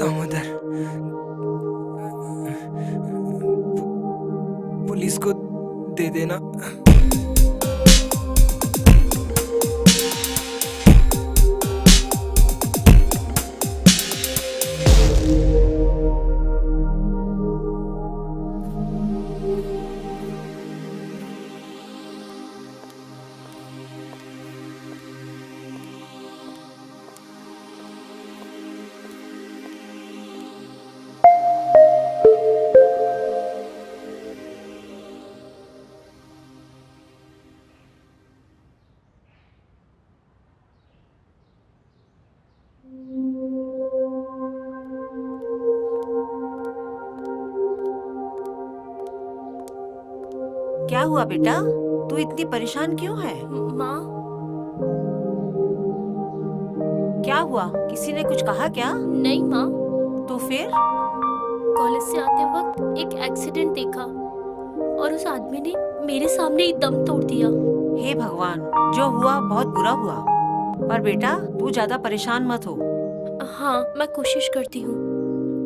दामोदर, पुलिस को दे देना। क्या हुआ बेटा, तू इतनी परेशान क्यों है? माँ, क्या हुआ? किसी ने कुछ कहा क्या? नहीं माँ। तो फिर? कॉलेज से आते वक्त एक एक्सीडेंट देखा और उस आदमी ने मेरे सामने ही दम तोड़ दिया। हे भगवान, जो हुआ बहुत बुरा हुआ, पर बेटा तू ज्यादा परेशान मत हो। हाँ, मैं कोशिश करती हूँ।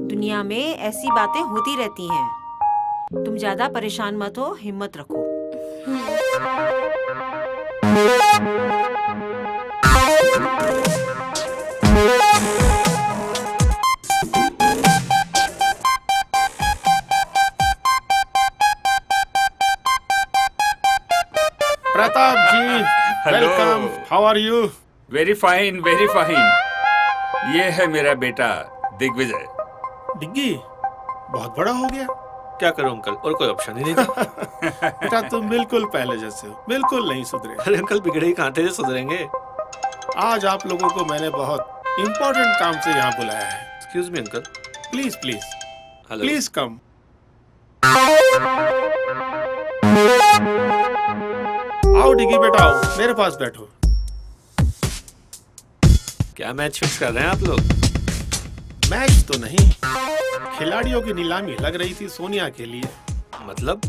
दुनिया में ऐसी बातें होती रहती हैं। तुम ज्यादा परेशान मत हो, हिम्मत रखो। Pratap ji, welcome. How are you? Very fine, very fine. ये है मेरा बेटा दिग्विजय। डिग्गी बहुत बड़ा हो गया। क्या करूं अंकल, और कोई ऑप्शन ही नहीं था। बेटा तुम बिल्कुल पहले जैसे हो, बिल्कुल नहीं सुधरे। अरे अंकल, बिगड़े ही कहाँ थे जो सुधरेंगे। आज आप लोगों को मैंने बहुत इम्पोर्टेंट काम से यहाँ बुलाया है। Excuse me uncle. Please please hello. Please come. आओ डिग्गी बेटा, आओ मेरे पास बैठो। क्या मैच फिक्स कर रहे हैं आप लोग? मैच तो नहीं, खिलाड़ियों की नीलामी लग रही थी सोनिया के लिए। मतलब?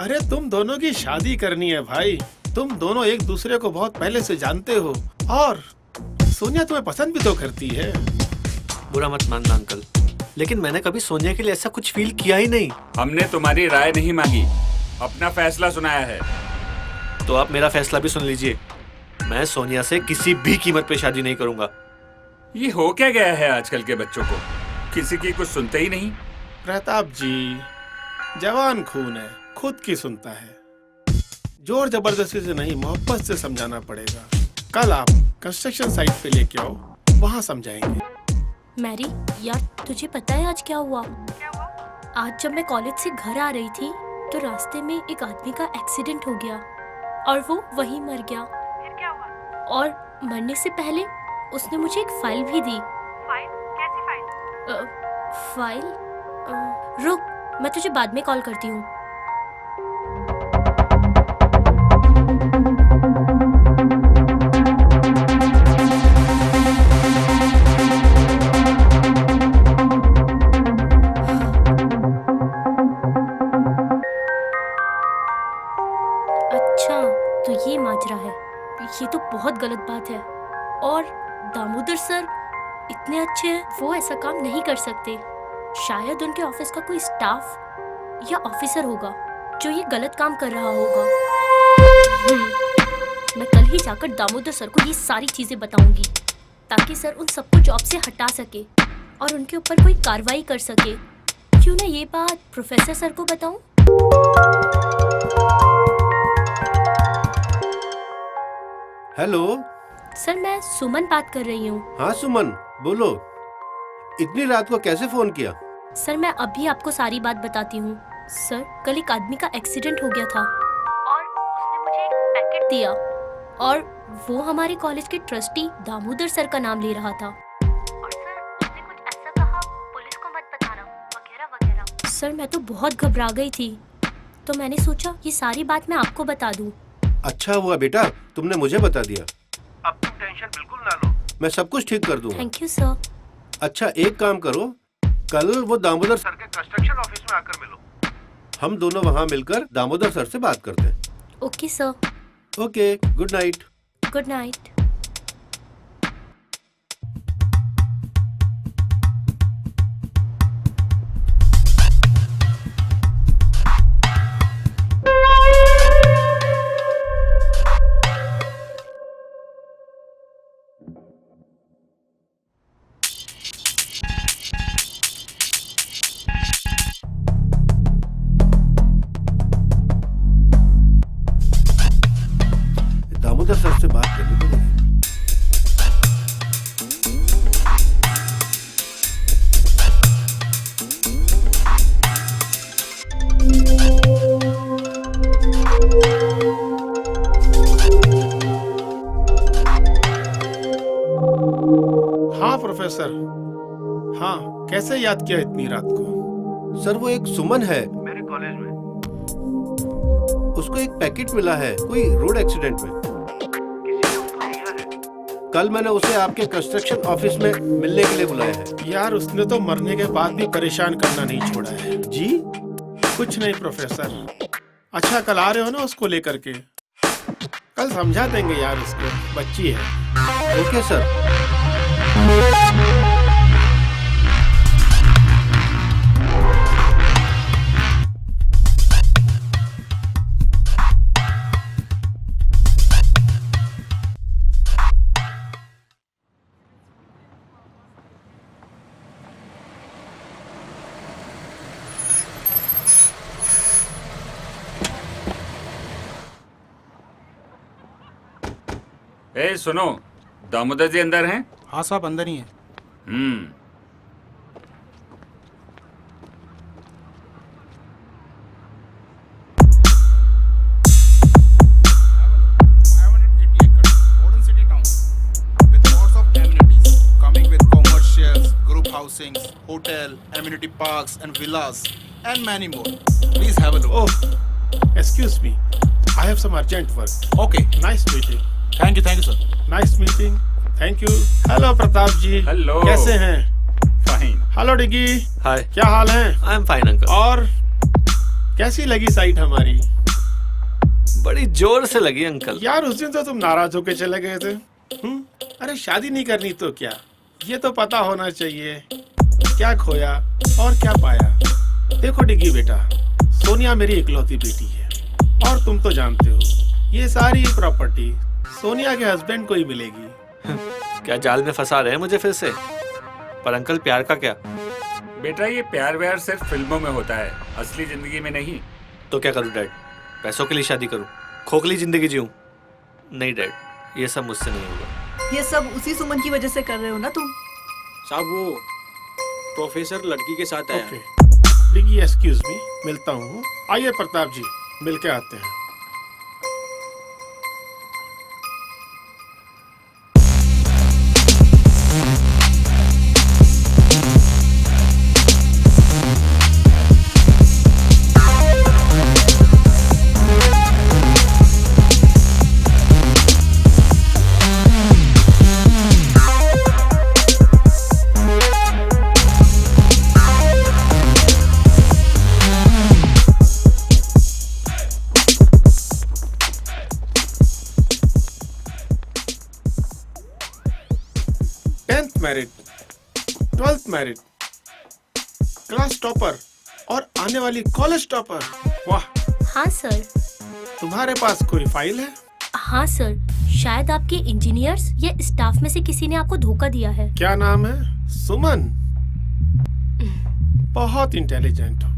अरे तुम दोनों की शादी करनी है भाई। तुम दोनों एक दूसरे को बहुत पहले से जानते हो और सोनिया तुम्हें पसंद भी तो करती है। बुरा मत मानना अंकल, लेकिन मैंने कभी सोनिया के लिए ऐसा कुछ फील किया ही नहीं। हमने तुम्हारी राय नहीं मांगी, अपना फैसला सुनाया है। तो आप मेरा फैसला भी सुन लीजिए। मैं सोनिया से किसी भी कीमत पे शादी नहीं करूंगा। ये हो क्या गया है आजकल के बच्चों को, किसी की कुछ सुनते ही नहीं। प्रताप जी, जवान खून है, खुद की सुनता है। जोर जबरदस्ती से नहीं, मोहब्बत से समझाना पड़ेगा। कल आप कंस्ट्रक्शन साइट पे लेके आओ, वहाँ समझाएंगे। मैरी, यार तुझे पता है आज क्या हुआ? आज जब मैं कॉलेज से घर आ रही थी तो रास्ते में एक आदमी का एक्सीडेंट हो गया और वो वहीं मर गया। फिर क्या हुआ? और मरने से पहले उसने मुझे एक फाइल भी दी। फाइल? कैसी फाइल? फाइल? रुक, मैं तुझे बाद में कॉल करती हूँ। अच्छा, तो ये माजरा है। ये तो बहुत गलत बात है। और दामोदर सर इतने अच्छे हैं, वो ऐसा काम नहीं कर सकते। शायद उनके ऑफिस का कोई स्टाफ या ऑफिसर होगा जो ये गलत काम कर रहा होगा। मैं कल ही जाकर दामोदर सर को ये सारी चीजें बताऊंगी ताकि सर उन सबको जॉब से हटा सके और उनके ऊपर कोई कार्रवाई कर सके। क्यों ना ये बात प्रोफेसर सर को बताऊं? हेलो सर, मैं सुमन बात कर रही हूँ। हाँ सुमन, बोलो। इतनी रात को कैसे फोन किया? सर, मैं अभी आपको सारी बात बताती हूँ। सर, कल एक आदमी का एक्सीडेंट हो गया था और उसने मुझे एक पैकेट दिया और वो हमारे कॉलेज के ट्रस्टी दामोदर सर का नाम ले रहा था। और सर, उसने कुछ ऐसा कहा, पुलिस को मत बताना वगैरह वगैरह। सर, मैं तो बहुत घबरा गई थी। तो मैंने सोचा ये सारी बात मैं आपको बता दूं। अच्छा हुआ बेटा तुमने मुझे बता दिया। अब तुम टेंशन बिल्कुल ना लो, मैं सब कुछ ठीक कर दूंगा। Thank you sir. अच्छा एक काम करो, कल वो दामोदर सर के कंस्ट्रक्शन ऑफिस में आकर मिलो। हम दोनों वहाँ मिलकर दामोदर सर से बात करते हैं। Okay sir. Okay, good night. Good night. Damodar sir से बात करनी पड़ेगी। हाँ प्रोफेसर, हाँ कैसे याद किया इतनी रात को? सर वो एक सुमन है, मेरे कॉलेज में। उसको एक पैकेट मिला है कोई रोड एक्सीडेंट में। कल मैंने उसे आपके कंस्ट्रक्शन ऑफिस में मिलने के लिए बुलाया है। यार उसने तो मरने के बाद भी परेशान करना नहीं छोड़ा है। जी कुछ नहीं प्रोफेसर। अच्छा कल आ रहे हो ना उसको लेकर के? कल समझा देंगे यार उसको, बच्ची है। Okay sir. ए सुनो, दामोदर जी अंदर हैं? हाँ साहब अंदर ही हैं। Housing, hotel, amenity parks and villas and many more. Please have a look. Oh, excuse me. I have some urgent work. Okay. Nice meeting. Thank you sir. Nice meeting. Thank you. Hello Pratap ji. Hello. कैसे हैं? Fine. Hello डिगी। हाय। क्या हाल है? I am fine uncle. और कैसी लगी site हमारी? बड़ी जोर से लगी अंकल। यार उस दिन तो तुम नाराज होके चले गए थे। अरे शादी नहीं करनी तो क्या, ये तो पता होना चाहिए क्या खोया और क्या पाया। देखो डिग्गी बेटा, सोनिया मेरी इकलौती बेटी है और तुम तो जानते हो ये सारी प्रॉपर्टी सोनिया के हस्बैंड को ही मिलेगी। क्या जाल में फंसा रहे हैं मुझे फिर से? पर अंकल प्यार का क्या? बेटा ये प्यार व्यार सिर्फ फिल्मों में होता है, असली जिंदगी में नहीं। तो क्या करूं डैड? पैसों के लिए शादी करूं? खोखली जिंदगी जीऊं? नहीं डैड, ये सब मुझसे नहीं होगा। ये सब उसी सुमन की वजह से कर रहे हो ना तुम? साहब वो प्रोफेसर लड़की के साथ आया है। डिग्गी एक्सक्यूज मी, मिलता हूँ। आइए प्रताप जी, मिलके आते हैं। Married, 12th married, class topper और आने वाली कॉलेज टॉपर। वाह। हाँ सर। तुम्हारे पास कोई फाइल है? हाँ सर, शायद आपके इंजीनियर्स या स्टाफ में से किसी ने आपको धोखा दिया है। क्या नाम है? सुमन। बहुत इंटेलिजेंट हो,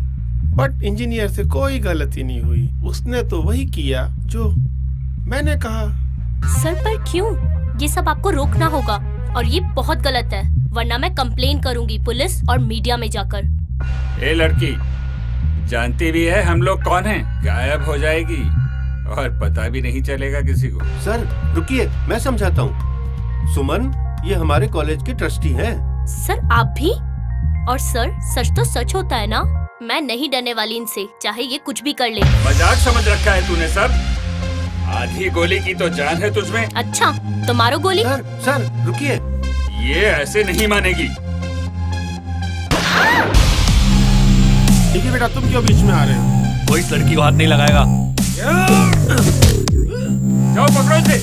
बट इंजीनियर से कोई गलती नहीं हुई। उसने तो वही किया जो मैंने कहा। सर पर क्यों? ये सब आपको रोकना होगा और ये बहुत गलत है, वरना मैं कंप्लेन करूंगी पुलिस और मीडिया में जाकर। ए लड़की, जानती भी है हम लोग कौन हैं? गायब हो जाएगी और पता भी नहीं चलेगा किसी को। सर रुकिए, मैं समझाता हूँ। सुमन ये हमारे कॉलेज के ट्रस्टी हैं। सर आप भी? और सर सच तो सच होता है ना? मैं नहीं डरने वाली इनसे, चाहे ये कुछ भी कर ले। मजाक समझ रखा है तूने सब? आधी गोली की तो जान है तुझमें। अच्छा तो मारो गोली। सर रुकिए। ये ऐसे नहीं मानेगी। ठीक है बेटा, तुम क्यों बीच में आ रहे हो? कोई इस लड़की को हाथ नहीं लगाएगा। जाओ पकड़ो इसे।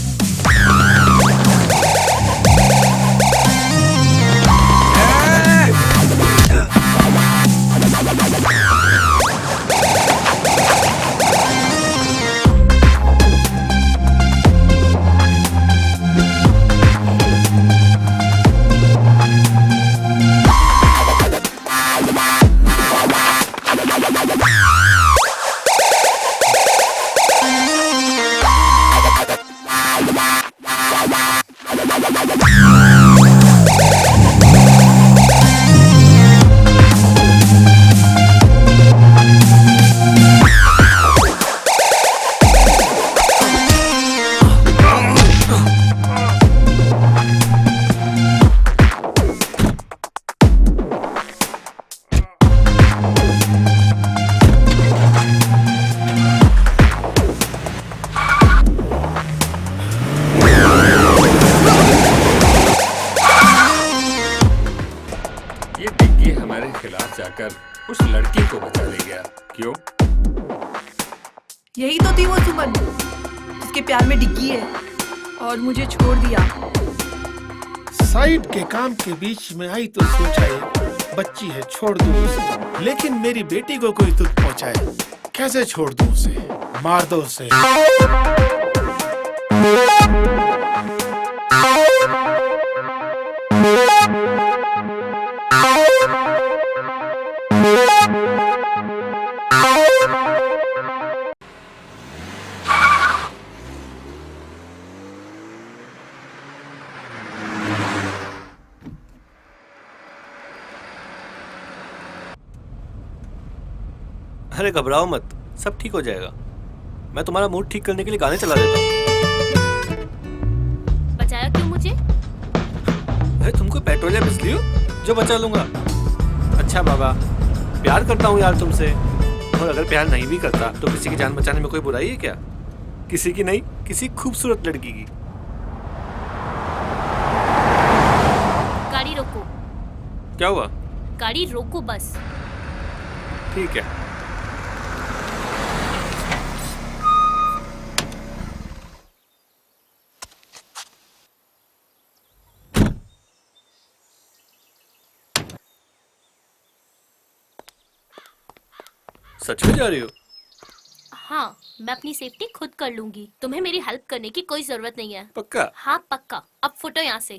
उस लड़की को बचा ले गया। क्यों? यही तो थी वो सुमन जिसके प्यार में डिग्गी है और मुझे छोड़ दिया। साइड के काम के बीच में आई तो सोचा ये बच्ची है छोड़ दूं उसे, लेकिन मेरी बेटी को कोई दुख पहुंचाए कैसे छोड़ दूं उसे? मार दो उसे। अरे घबराओ मत, सब ठीक हो जाएगा। मैं तुम्हारा मूड ठीक करने के लिए गाने चला देता हूँ। बचाया क्यों मुझे? अरे तुम कोई पेट्रोल या बिजली हो जो बचा लूंगा? अच्छा बाबा, प्यार करता हूँ यार तुमसे, और अगर प्यार नहीं भी करता तो किसी की जान बचाने में कोई बुराई है क्या? किसी की नहीं, किसी खूबसूरत लड़की की। गाड़ी रोको। क्या हुआ? गाड़ी रोको बस। ठीक है। सच में जा रही हो? हाँ, मैं अपनी सेफ्टी खुद कर लूंगी। तुम्हें मेरी हेल्प करने की कोई जरूरत नहीं है। पक्का? हाँ पक्का। अब फुटो यहाँ से।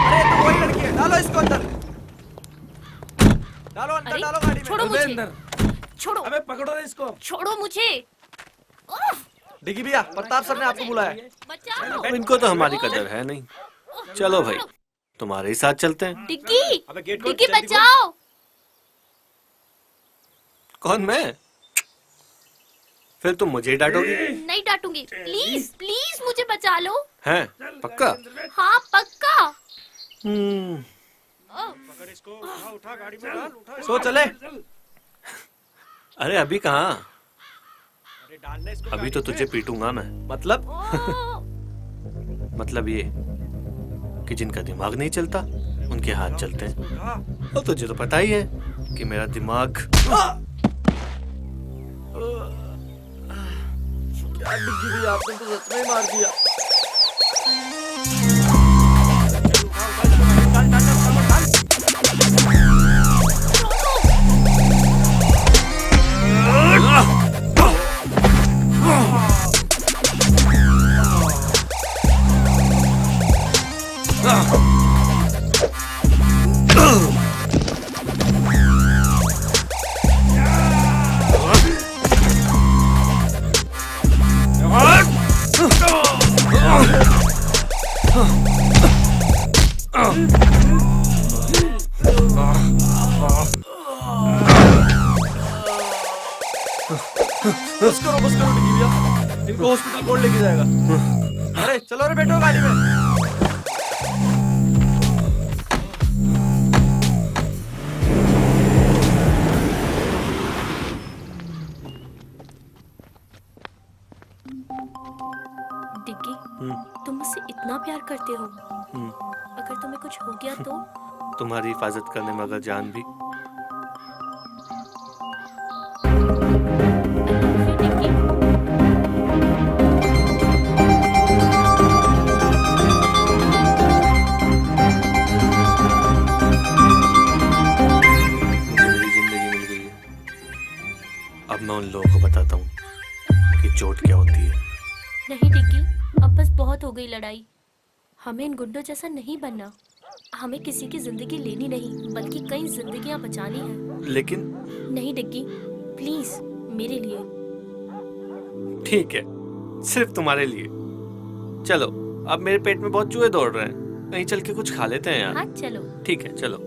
अरे तो वही लड़की है, डालो इसको अंदर। डालो अंदर, अरे, डालो गाड़ी में। छोड़ो मुझे। छोड़ो। अबे पकड़ो रे इसको। छोड़ो मुझे। डिग्गी भैया, प्रताप सर ने आपको बुलाया है। बचाओ। इनको तो हमारी कदर है नहीं। चलो भाई, तुम्हारे ही साथ चलते हैं। डिग्गी, डिग्गी बचाओ। कौन, मैं? फिर तुम मुझे ही डांटोगी? नहीं डांटूंगी। प्लीज प्लीज मुझे बचा लो। हैं? पक्का? हाँ पक्का। पकड़ इसको, उठा गाड़ी में डाल, उठा। सो चले। अरे अभी कहाँ? अभी तो तुझे पीटूंगा मैं। मतलब? मतलब ये कि जिनका दिमाग नहीं चलता उनके हाथ चलते हैं। और तुझे तो पता ही है कि मेरा दिमाग। क्या डिग्गी भैया, आपने तो सच में मार दिया। बस करो डिग्गी भैया, इनको हॉस्पिटल कौन लेके जाएगा? अरे चलो रे बैठो गाड़ी में। डिग्गी, तुम मुझसे इतना प्यार करते हो, अगर तुम्हें कुछ हो गया तो? तुम्हारी हिफाजत करने में अगर जान भी। मेरी जिंदगी मिल गई है, अब मैं उन लोगों को बताता हूँ कि चोट क्या होती है। नहीं डिग्गी, अब बस बहुत हो गई लड़ाई। हमें इन गुंडों जैसा नहीं बनना। हमें किसी की जिंदगी लेनी नहीं, बल्कि कई जिंदगियां बचानी है। लेकिन नहीं डिग्गी, प्लीज मेरे लिए। ठीक है, सिर्फ तुम्हारे लिए। चलो, अब मेरे पेट में बहुत चूहे दौड़ रहे हैं, कहीं चल के कुछ खा लेते हैं यार। हाँ चलो। ठीक है, चलो।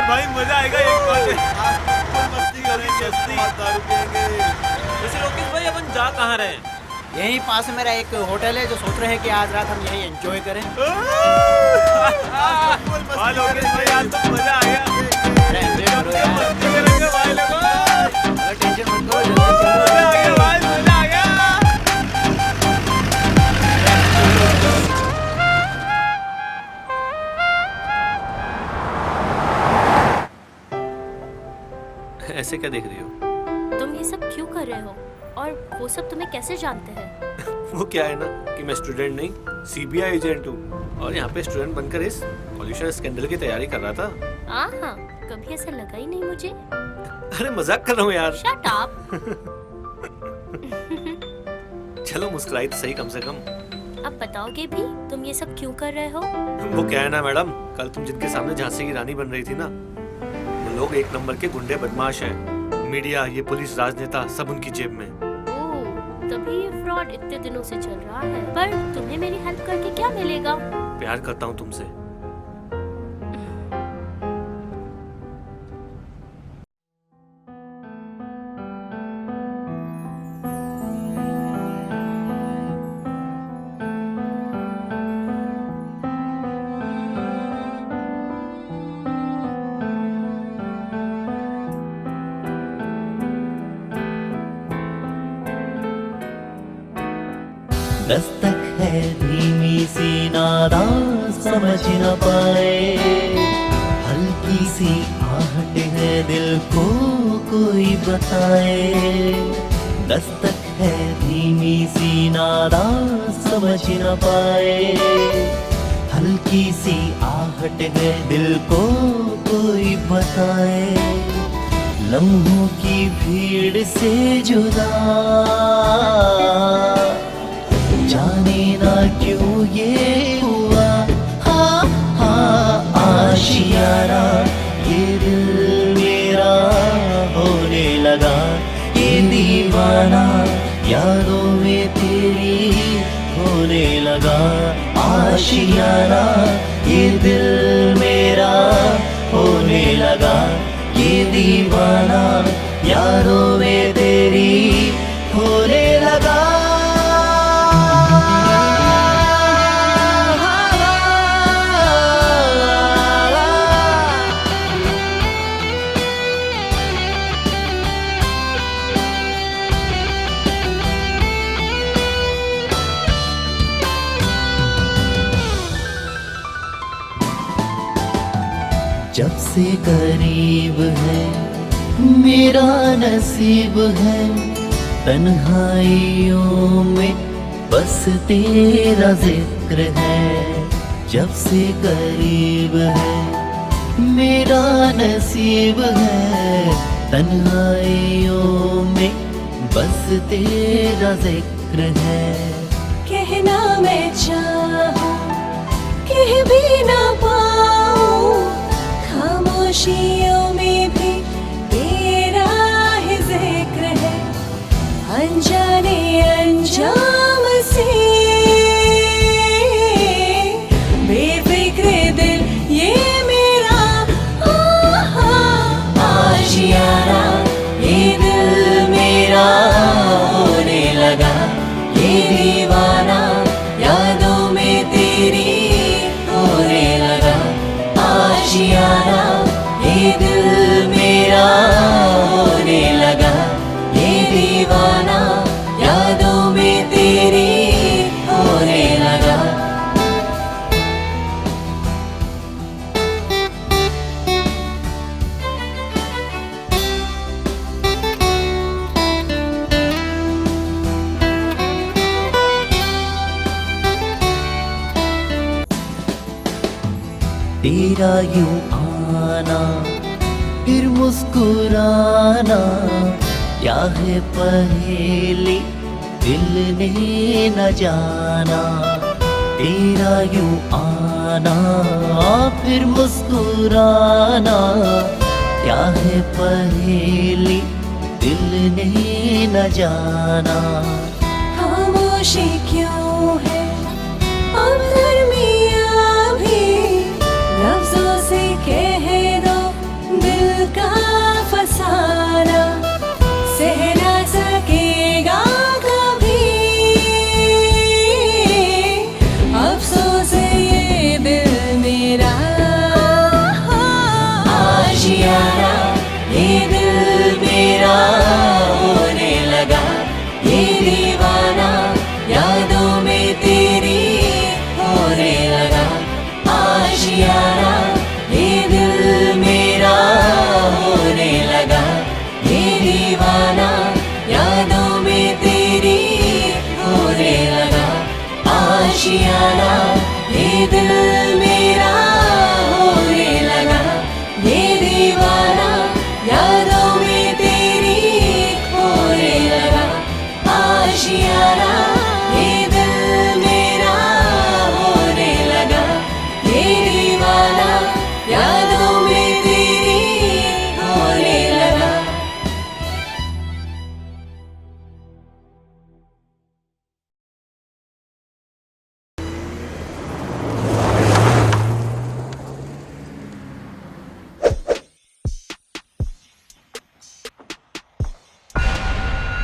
भाई मजा आएगा एक बार मस्ती करेंगे, दारू पिएंगे। वैसे लोकेश भाई अपन जा कहाँ रहे हैं? यहीं पास मेरा एक होटल है जो सोच रहे हैं कि आज रात हम यहीं एंजॉय करें। लोकेश भाई आज तो मजा आ गया। टेंशन मत करो, मजा आ गया भाई, मजा आ गया। ऐसे क्या देख रही हो? तुम ये सब क्यों कर रहे हो? और वो सब तुम्हें कैसे जानते हैं? वो क्या है ना कि मैं स्टूडेंट नहीं, सीबीआई एजेंट हूँ, और यहाँ पे स्टूडेंट बनकर इस पॉल्यूशन स्कैंडल की तैयारी कर रहा था। हाँ, कभी ऐसा लगा ही नहीं मुझे। अरे मजाक कर रहा हूँ यार। Shut up. चलो मुस्कुराई तो सही कम से कम। अब बताओगे भी तुम ये सब क्यों कर रहे हो? वो क्या है ना मैडम, कल तुम जिनके सामने झांसी की रानी बन रही थी ना, वो लोग एक नंबर के गुंडे बदमाश हैं। मीडिया, ये पुलिस, राजनेता सब उनकी जेब में। ओह, तभी ये फ्रॉड इतने दिनों से चल रहा है। पर तुम्हें मेरी हेल्प करके क्या मिलेगा? प्यार करता हूँ तुमसे। दस्तक है धीमी सी नादा समझ न पाए, हल्की सी आहट है दिल को कोई बताए। दस्तक है धीमी सी नादा समझ न पाए, हल्की सी आहट है दिल को कोई बताए। लम्हों की भीड़ से जुदा जाने ना क्यों ये हुआ, हाँ हाँ आशियाना ये दिल मेरा होने लगा। ये दीवाना यादों में तेरी होने लगा। आशियाना ये दिल मेरा होने लगा। ये दीवाना यादों में तेरी होने लगा। जब से करीब है मेरा नसीब है, तन्हाइयों में बस तेरा जिक्र है। जब से करीब है मेरा नसीब है, तन्हाइयों में बस तेरा जिक्र है। कहना मैं चाहूं कह भी ना पाऊं, तेरा यूं आना फिर मुस्कुराना, क्या है पहेली दिल ने न जाना। तेरा यूं आना फिर मुस्कुराना, क्या है पहेली दिल ने न जाना। खामोशी क्यों है अब दरमियाँ भी, लफ्जों से कह दो दिल का फसाना, सह ना सकेगा कभी अफसोस ये दिल मेरा। आशियाना ये दिल मेरा होने लगा, ये दीवाना यादों में तेरी होने लगा। आशियाना ये दिल मेरा होने लगा, ये दीवाना यादों में तेरी होने लगा। आशियाना ये दिल मेरा होने लगा, ये दीवाना यादों में तेरी होने लगा। आशियाना ये दिल मेरा होने लगा, ये दीवाना यादों में तेरी होने लगा।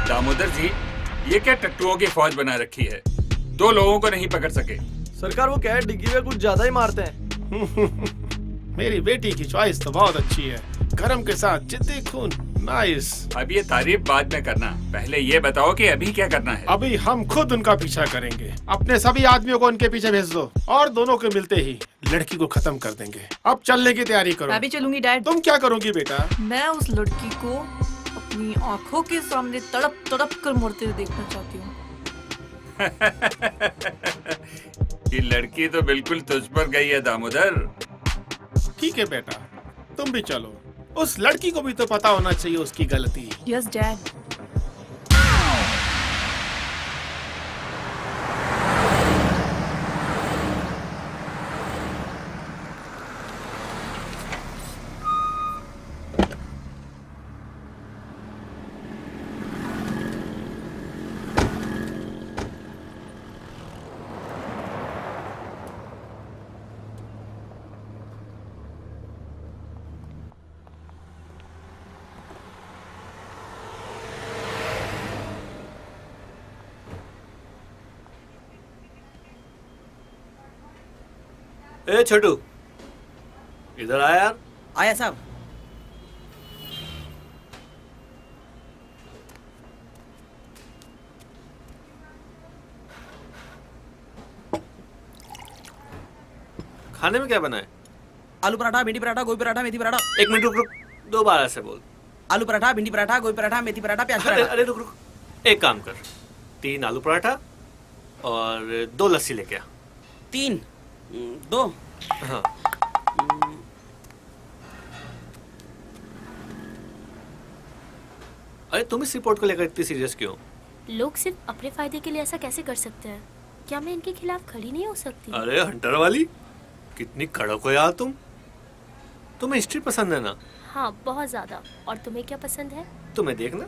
दामोदर जी, ये क्या टट्टुओं की फौज बना रखी है? 2 लोगों को नहीं पकड़ सके। सरकार वो क्या है, डिग्गी में कुछ ज्यादा ही मारते हैं। मेरी बेटी की चॉइस तो बहुत अच्छी है, गरम के साथ जिद्दी खून, नाइस। अब ये तारीफ बाद में करना, पहले ये बताओ कि अभी क्या करना है। अभी हम खुद उनका पीछा करेंगे, अपने सभी आदमियों को उनके पीछे भेज दो और दोनों को मिलते ही लड़की को खत्म कर देंगे। अब चलने की तैयारी करो। मैं भी चलूंगी डैड। तुम क्या करोगी बेटा? मैं उस लड़की को अपनी आंखों के सामने तड़प तड़प कर मरते हुए देखना चाहती हूँ। ये लड़की तो बिल्कुल तुझ पर गई है दामोदर। ठीक है बेटा, तुम भी चलो। उस लड़की को भी तो पता होना चाहिए उसकी गलती। Yes dad. ए छोटू, इधर आया यार। आया साहब। खाने में क्या बना है? आलू पराठा, भिंडी पराठा, गोभी पराठा, मेथी पराठा। 1 मिनट रुक रुक, 2 बार ऐसे बोल। आलू पराठा, भिंडी पराठा, गोभी पराठा, मेथी पराठा, प्याज अरे पराठा। अरे रुक रुक, एक काम कर, 3 आलू पराठा और 2 लस्सी लेके आ। 3, 2। हाँ। अरे तुम इस रिपोर्ट को लेकर इतनी सीरियस क्यों? लोग सिर्फ अपने फायदे के लिए ऐसा कैसे कर सकते हैं? क्या मैं इनके खिलाफ खड़ी नहीं हो सकती? अरे हंटर वाली, कितनी कड़क हो यार तुम। तुम्हें हिस्ट्री पसंद है ना? हाँ, बहुत ज्यादा। और तुम्हें क्या पसंद है? तुम्हें देखना।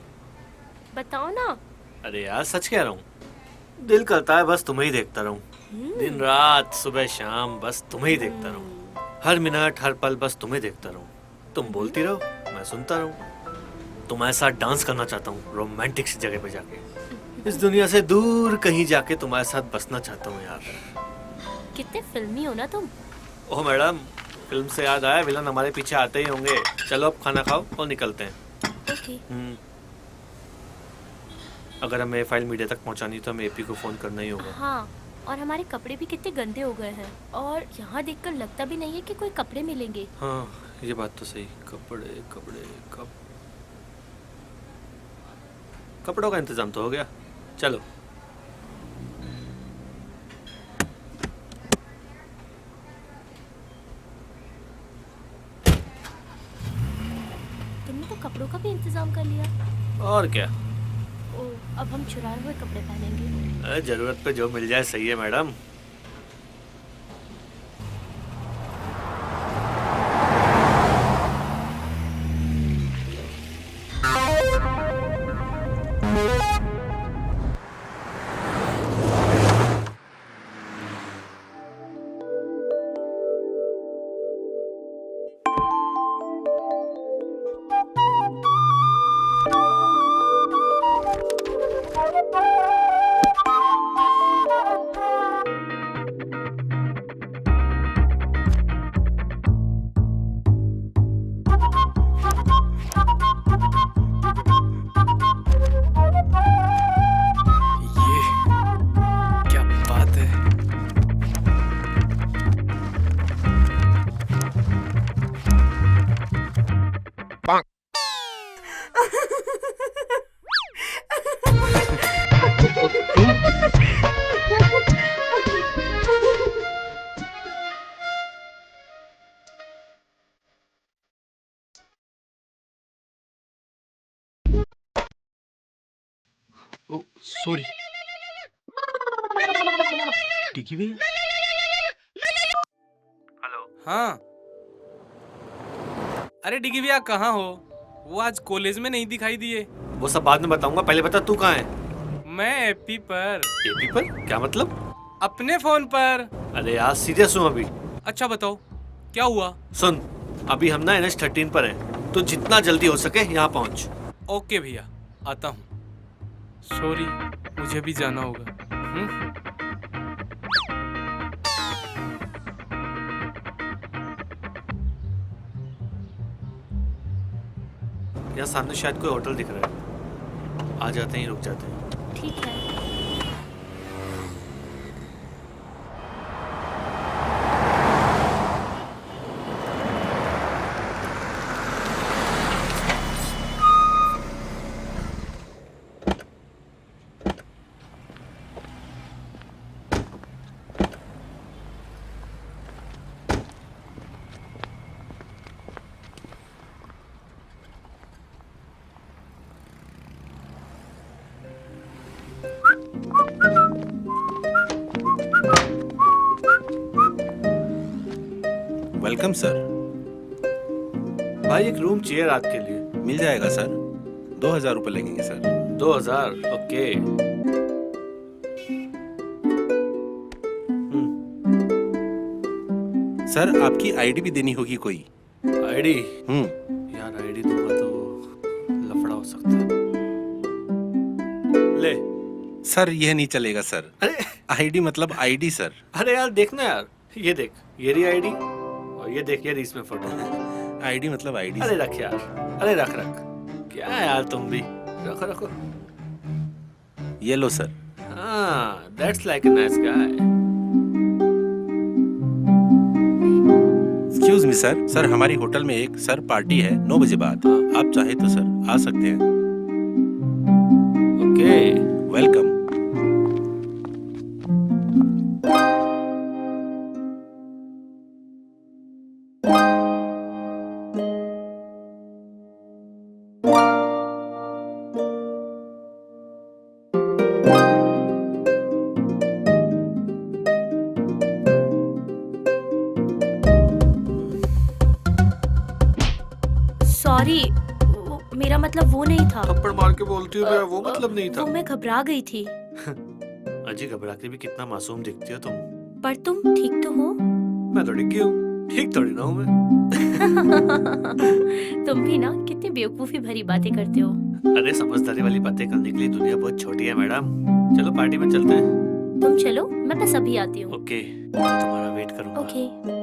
बताओ ना। अरे यार सच कह रहा हूँ, दिल करता है बस तुम्हें ही देखता रहूं। दिन रात सुबह शाम बस तुम्हें ही देखता रहूं, हर मिनट हर पल बस तुम्हें देखता रहूं। तुम बोलती रहो, मैं सुनता रहूं। तुम ऐसा डांस करना चाहता हूँ रोमांटिक सी जगह पे जाके, इस दुनिया से दूर कहीं जाके तुम्हारे साथ बसना चाहता हूँ यार। कितने फिल्मी हो ना तुम। ओह मैडम, फिल्म से याद आया, विलन हमारे पीछे आते ही होंगे। चलो अब खाना खाओ और निकलते हैं। ओके। अगर हमें फाइल मीडिया तक पहुंचानी तो हमें एपी को फोन करना ही होगा। हाँ, और हमारे कपड़े भी कितने गंदे हो गए हैं और यहाँ देखकर लगता भी नहीं है कि कोई कपड़े मिलेंगे। हाँ ये बात तो सही। कपड़े कपड़े कपड़ों का इंतजाम तो हो गया। चलो और क्या, ओ, अब हम चुराए हुए कपड़े पहनेंगे। अरे जरूरत पे जो मिल जाए सही है मैडम। क्या बात है। ओ सॉरी। टिकी भैया। हाँ, अरे डिगी भैया कहाँ हो? वो आज कॉलेज में नहीं दिखाई दिए। वो सब बाद में बताऊंगा, पहले बता तू कहाँ है? मैं एपी पर। एपी पर? क्या मतलब? अपने फोन पर। अरे यार सीरियस हूँ अभी। अच्छा बताओ क्या हुआ? सुन, अभी हम ना NH13 पर हैं, तो जितना जल्दी हो सके यहाँ पहुँच। ओके भैया, आता हूँ। सॉरी, मुझे भी जाना होगा। यहाँ सामने शायद कोई होटल दिख रहा है, आ जाते हैं, रुक जाते हैं। ठीक है। Welcome sir. भाई एक रूम चाहिए रात के लिए। मिल जाएगा सर, 2000 रुपये लगेंगे सर। 2000? ओके। सर आपकी आईडी भी देनी होगी कोई। आईडी? यार आईडी दूंगा तो लफड़ा हो सकता है। ले। सर यह नहीं चलेगा सर। अरे आईडी मतलब आईडी सर। अरे यार देखना यार, ये देख, ये रही आईडी, और ये देख, ये रही इसमें फोटो। आईडी मतलब आईडी। अरे रख यार, अरे रख रख, क्या यार तुम भी, रखो रखो। ये लो सर। हाँ, that's like a nice guy. Excuse me sir, sir हमारी होटल में एक सर पार्टी है 9 बजे बाद। आप चाहे तो सर आ सकते हैं। Okay, welcome. सॉरी, मेरा मतलब वो नहीं था। थप्पड़ मार के बोलती हूँ, मेरा वो मतलब नहीं था। वो मैं घबरा गई थी। अजी घबरा के भी कितना मासूम दिखती हो तुम। पर तुम ठीक तो हो? मैं तो डिग्गी हूँ, ठीक थोड़ी ना हूँ मैं। तुम भी ना कितनी बेवकूफी भरी बातें करते हो। अरे समझदारी वाली बातें करने के लिए दुनिया बहुत छोटी है मैडम। चलो पार्टी में चलते हैं। तुम चलो, मैं बस अभी आती हूँ। ओके, मैं तुम्हारा वेट करूँगा। ओके।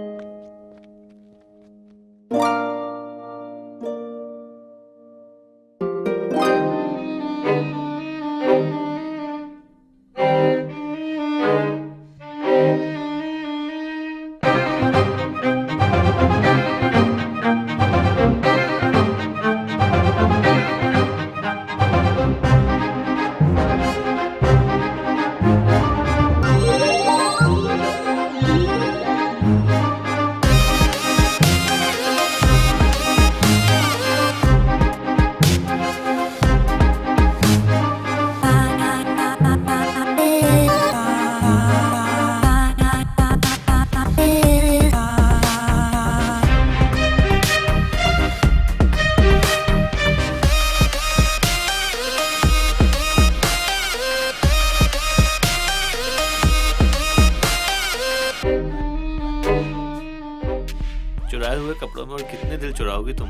कपड़ों में और कितने दिल चुराओगी तुम?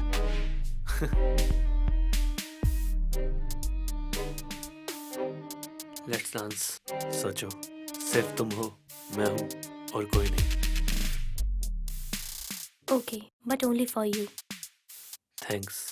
Let's dance. सोचो, सिर्फ तुम हो, मैं हूँ और कोई नहीं। Okay, but only for you. Thanks.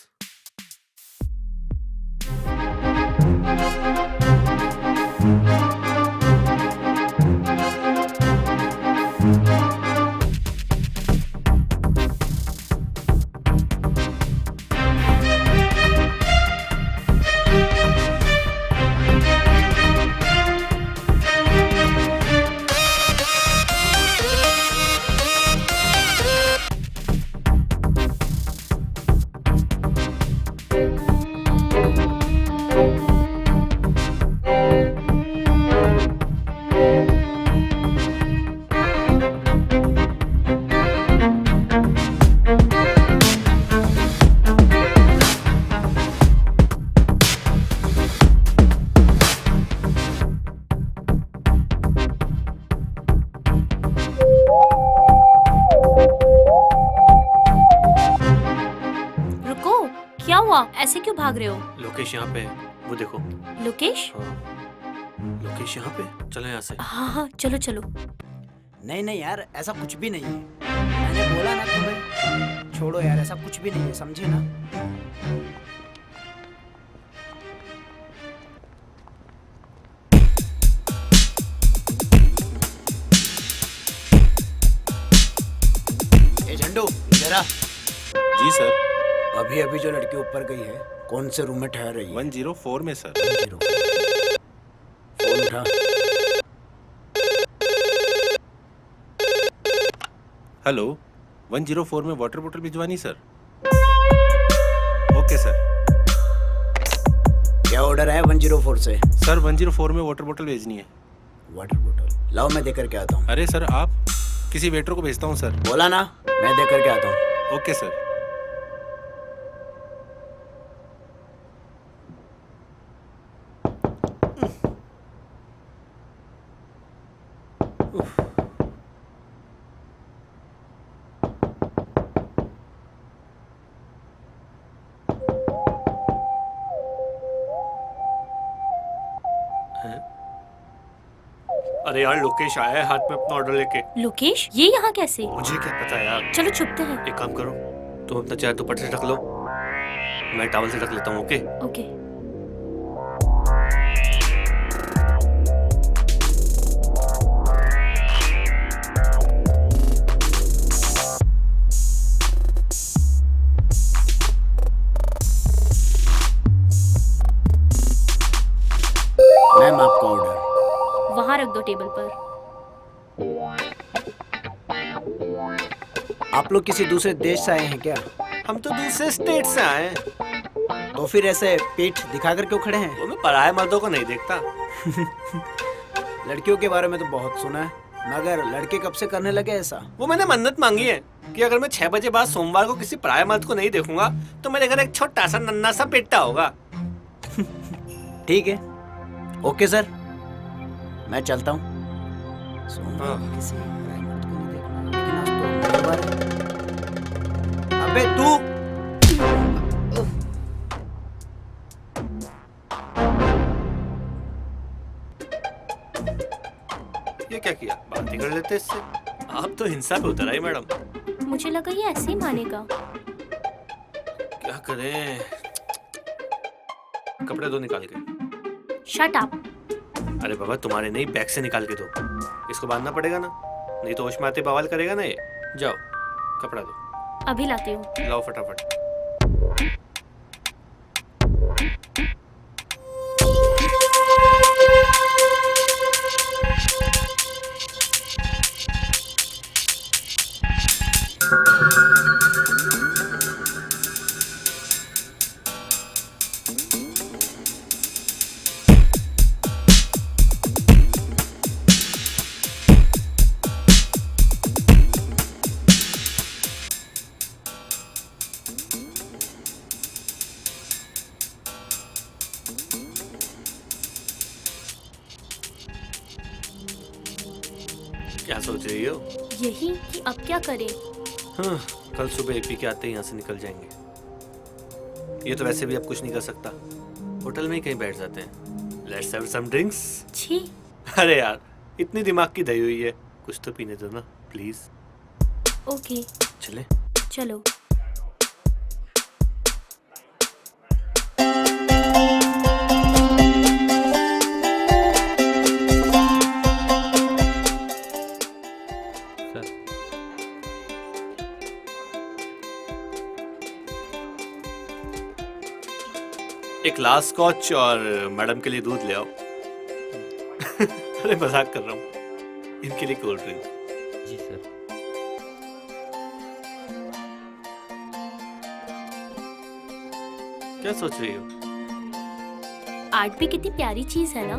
रुको, क्या हुआ? ऐसे क्यों भाग रहे हो? लोकेश यहाँ पे है, वो देखो। लोकेश? लोकेश यहाँ पे? चलो यहाँ से। हाँ हाँ, चलो चलो। नहीं नहीं यार, ऐसा कुछ भी नहीं है। मैंने बोला ना तुम्हें, छोड़ो यार, ऐसा कुछ भी नहीं है, समझे ना? ए झंडू, इधर आ। जी सर। अभी अभी जो लड़की ऊपर गई है, कौन से रूम में ठहर रही है? 104 में सर। फोन उठा। हेलो, 104 में वाटर बोतल भिजवानी सर। Okay sir. क्या ऑर्डर है 104 से? सर 104 में वाटर बोतल भेजनी है। वाटर बोतल लाओ, मैं देकर के आता हूँ। अरे सर, आप किसी वेटर को भेजता हूँ सर। बोला ना, मैं देकर के आता हूँ। Okay sir. अरे यार, लोकेश आया है हाथ में अपना ऑर्डर लेके। लोकेश? ये यहाँ कैसे? मुझे क्या पता यार। चलो छुपते हैं। एक काम करो, तुम अपना चेहरा दुपट्टे से ढक लो, मैं टॉवल से ढक लेता हूँ। Okay okay. मैम, आपका ऑर्डर। वहाँ रख दो टेबल पर। आप लोग किसी दूसरे देश से आए हैं क्या? हम तो दूसरे स्टेट से आए हैं। तो फिर ऐसे पीठ दिखाकर क्यों खड़े हैं? वो मैं पराये मर्दों को नहीं देखता। लड़कियों के बारे में तो बहुत सुना है, मगर लड़के कब से करने लगे ऐसा? वो मैंने मन्नत मांगी है कि अगर मैं 6 बजे बाद सोमवार को किसी पराये मर्द को नहीं देखूंगा तो मेरे घर एक छोटा सा नन्ना सा बेटा होगा। ठीक है, ओके सर, मैं चलता हूँ। किसी पराये मर्द को नहीं देखना, लेकिन आज तो मंगलवार है। अबे तू! ये क्या किया? बात ही कर लेते इससे। आप तो हिंसा पे उतर आई मैडम। मुझे लगा ये ऐसे ही मानेगा। क्या करें? कपड़े दो निकाल के। Shut up. अरे बाबा, तुम्हारे नहीं, बैग से निकाल के दो। इसको बांधना पड़ेगा ना, नहीं तो होश में आते बवाल करेगा ना ये। जाओ, कपड़ा दो। अभी लाती हूँ। लाओ फटाफट। क्या सोच रही हो? यही कि अब क्या करें? हाँ, कल सुबह एपी के आते ही यहाँ से निकल जाएंगे। ये तो वैसे भी अब कुछ नहीं कर सकता, होटल में ही कहीं बैठ जाते हैं। Let's have some drinks. छी। अरे यार इतनी दिमाग की दही हुई है, कुछ तो पीने दो ना प्लीज। ओके चले चलो। एक लास्ट स्कॉच और मैडम के लिए दूध ले आओ। अरे मजाक कर रहा हूँ, इनके लिए कोल्ड ड्रिंक। जी सर। क्या सोच रही हो? आर्ट भी कितनी प्यारी चीज है ना।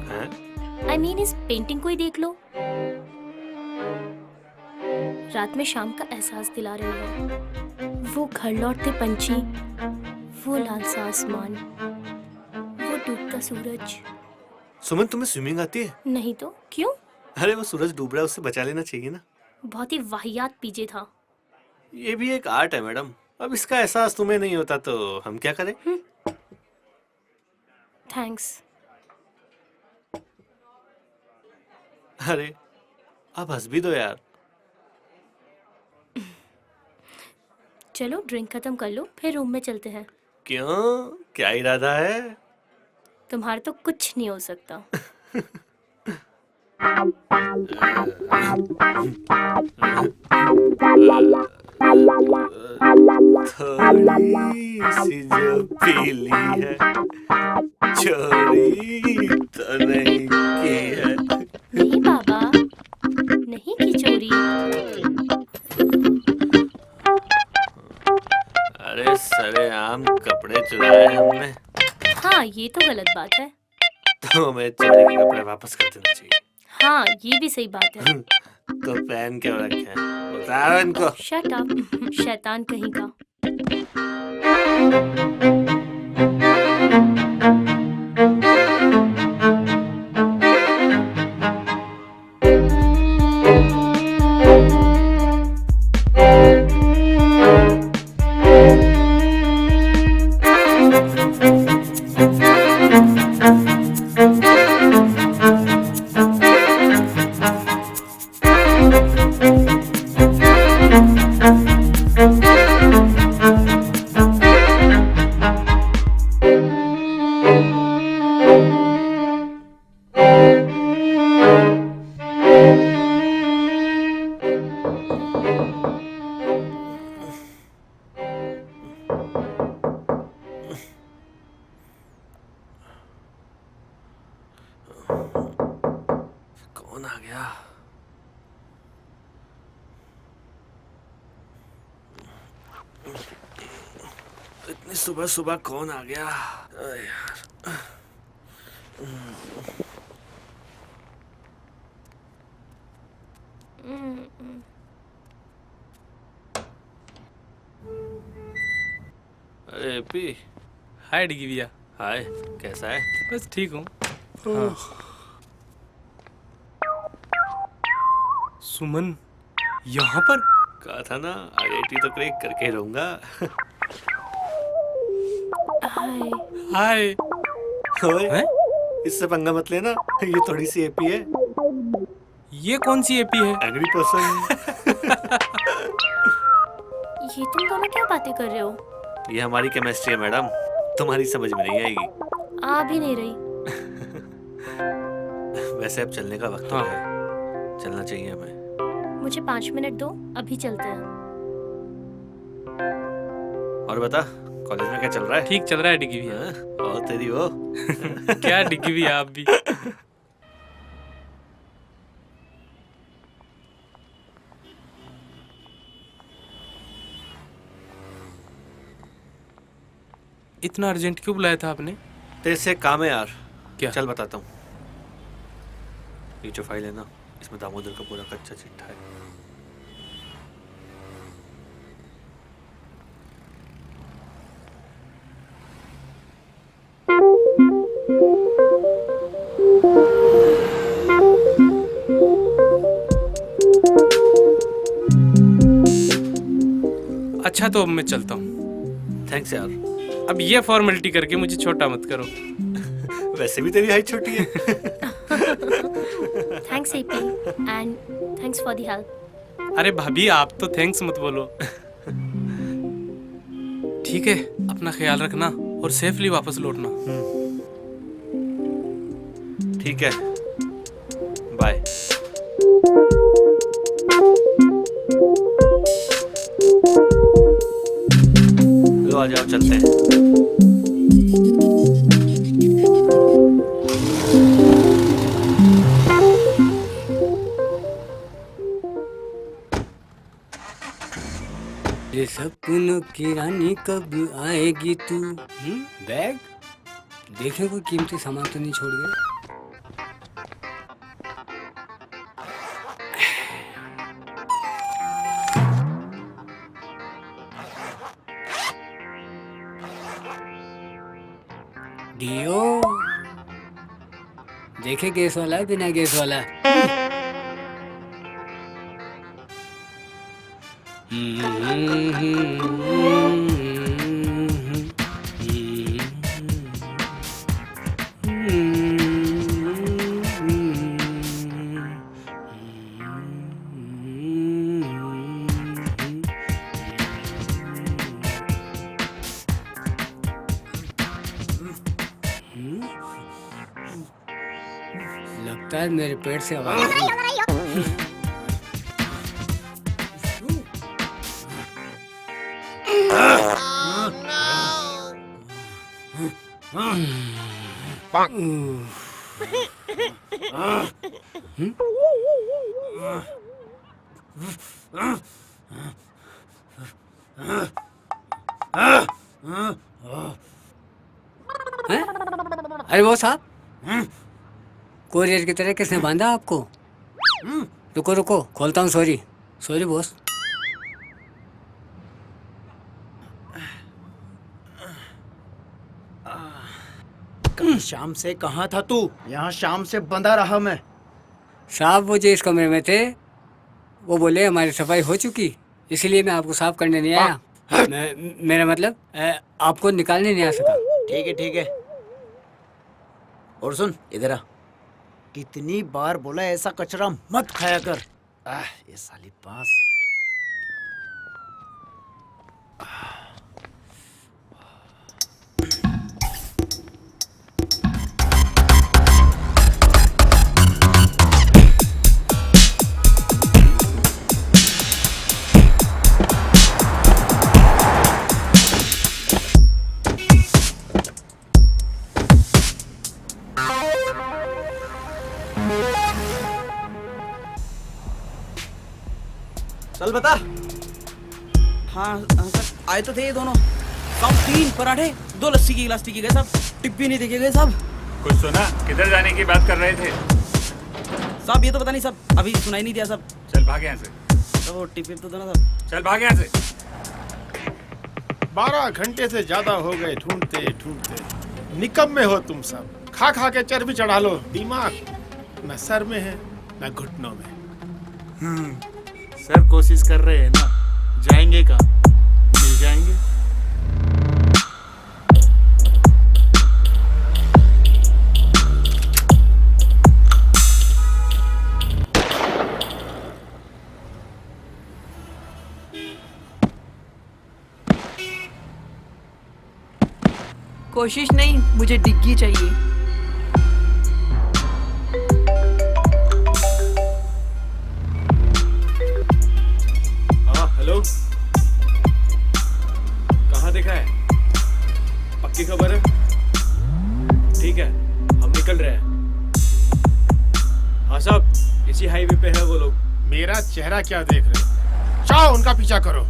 आई मीन इस पेंटिंग को ही देख लो, रात में शाम का एहसास दिला रही हो। वो घर लौटते पंछी, वो लाल सा आसमान, वो डूबता सूरज। सुमन तुम्हें स्विमिंग आती है? नहीं तो क्यों? अरे वो सूरज डूब रहा है, उससे बचा लेना चाहिए ना। बहुत ही वाहियात पीजे था। ये भी एक आर्ट है मैडम, अब इसका एहसास तुम्हें नहीं होता तो हम क्या करें? थैंक्स। अरे अब हंस भी दो यार। चलो ड्रिंक खत्म कर लो, फिर रूम में चलते हैं। क्यों, क्या इरादा है? तुम्हारा तो कुछ नहीं हो सकता। थोड़ी सी जो पीली है, चोरी तो नहीं की है। नहीं बाबा, नहीं की चोरी। अरे सरेआम कपड़े चुराए हमने। हाँ ये तो गलत बात है। तो हमें चोरी के कपड़े वापस कर देना चाहिए। हाँ ये भी सही बात है। तो पहन क्यों रखे हैं? बताओ इनको। शट अप, शैतान कहीं का। कौन आ गया? इतनी सुबह सुबह कौन आ गया? यार अरे पी। हाय डिगी भैया। हाय, कैसा है? बस ठीक हूँ। सुमन यहाँ पर? कहा था ना आईआईटी तो क्रैक करके रहूंगा। हाय। हाय। ओए, इससे पंगा मत लेना, ये थोड़ी सी एपी है। ये कौन सी एपी है? Angry person. ये तुम दोनों क्या बातें कर रहे हो? ये हमारी केमिस्ट्री है मैडम, तुम्हारी समझ में नहीं आएगी। आ भी नहीं रही। वैसे अब चलने का वक्त हो गया है, चलना चाहिए हमें। मुझे 5 मिनट दो, अभी चलते हैं। और बता कॉलेज में क्या चल रहा है? ठीक चल रहा है डिगी भैया। और तेरी वो क्या डिगी भैया आप भी। इतना अर्जेंट क्यों बुलाया था आपने? तेरे से काम है यार। क्या? चल बताता हूँ। ये जो फाइल है ना, इसमें दामोदर का पूरा कच्चा चिट्ठा है। अच्छा तो अब मैं चलता हूँ। थैंक्स यार। अब ये फॉर्मेलिटी करके मुझे छोटा मत करो। वैसे भी तेरी हाइट छोटी है। Thanks AP and thanks for the help. अरे भाभी आप तो थैंक्स मत बोलो। ठीक है, अपना ख्याल रखना और सेफली वापस लौटना। ठीक है, बाय। लो आ जाओ, चलते हैं। ये सपनों की रानी कब आएगी तू? बैग देखें कोई कीमती सामान तो नहीं छोड़ गया। डियो देखे गैस वाला है बिना गैस वाला है। लगता है मेरे पेट से आवाज आ रही है। अरे वो साहब, कोरियर की तरह किसने बांधा आपको? रुको रुको, खोलता हूँ। Sorry sorry boss. कल शाम से कहाँ था तू? यहाँ शाम से बंधा रहा मैं। साहब वो जो इस कमरे में थे वो बोले हमारी सफाई हो चुकी, इसलिए मैं आपको साफ करने नहीं आया। मेरा मतलब आपको निकालने नहीं आ सका। ठीक है ठीक है। और सुन इधर आ, कितनी बार बोला ऐसा कचरा मत खाया कर। ये साली बांस। चल बता। हाँ सर, आए तो थे ये दोनों। साहब 3 पराठे 2 लस्सी की गिलास पी के गए साहब, टिप भी नहीं देखे गए साहब। कुछ सुना? किधर जाने की बात कर रहे थे? साहब ये तो पता नहीं साहब, अभी सुनाई नहीं दिया साहब। चल भाग यहाँ से। तो वो टिप तो दो ना साहब। चल भाग यहाँ से। 12 घंटे से ज्यादा हो गए ढूंढते ढूंढते। निकम्मे हो तुम सब। खा खा के चर्बी चढ़ा लो। दिमाग न सर में है न घुटनों में। सर कोशिश कर रहे हैं ना, जाएंगे कहाँ? मिल जाएंगे। कोशिश नहीं, मुझे डिग्गी चाहिए। हेलो, कहाँ देखा है? पक्की खबर है? ठीक है, हम निकल रहे हैं। हाँ साहब, इसी हाईवे पे है वो लोग। मेरा चेहरा क्या देख रहे हो? जाओ उनका पीछा करो।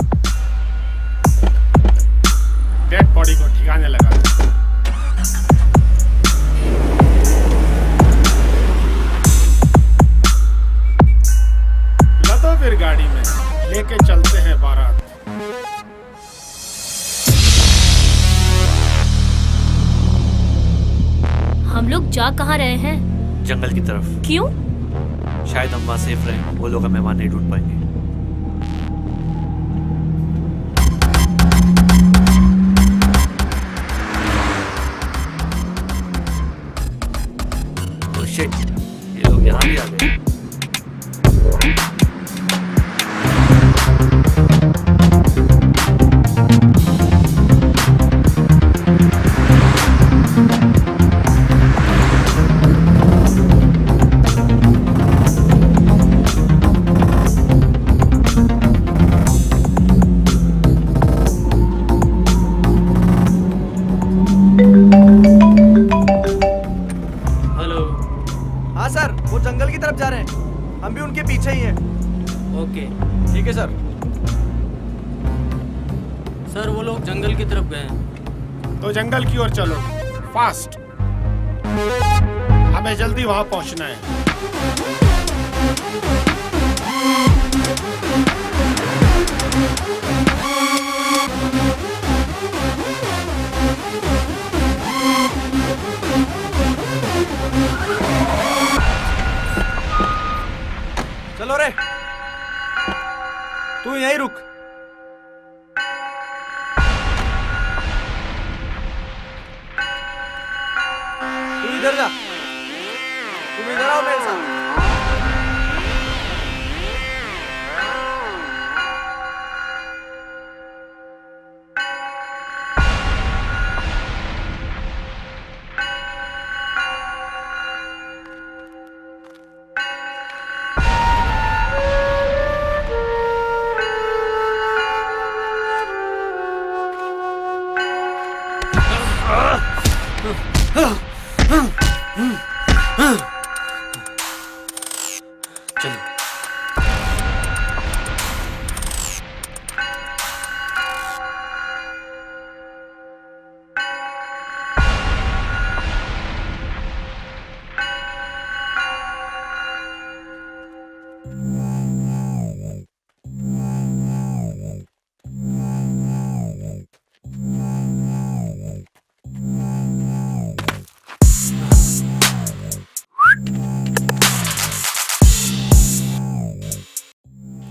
डेड बॉडी को ठिकाने लगा। लदो फिर गाड़ी में, लेके चलते हैं बारात। हम लोग जा कहाँ रहे हैं? जंगल की तरफ। क्यों? शायद हम वहाँ सेफ रहें, वो लोग हमें वहाँ नहीं ढूंढ पाएंगे। शिट, ये लोग यहाँ भी आ गए। हाँ सर, वो जंगल की तरफ जा रहे हैं। हम भी उनके पीछे ही हैं। ओके, ठीक है सर। सर वो लोग जंगल की तरफ गए हैं। तो जंगल की ओर चलो, फास्ट। हमें जल्दी वहां पहुंचना है। चलो रे, तू यहीं रुक। तू इधर जा, तुम इधर आओ मेरे साथ।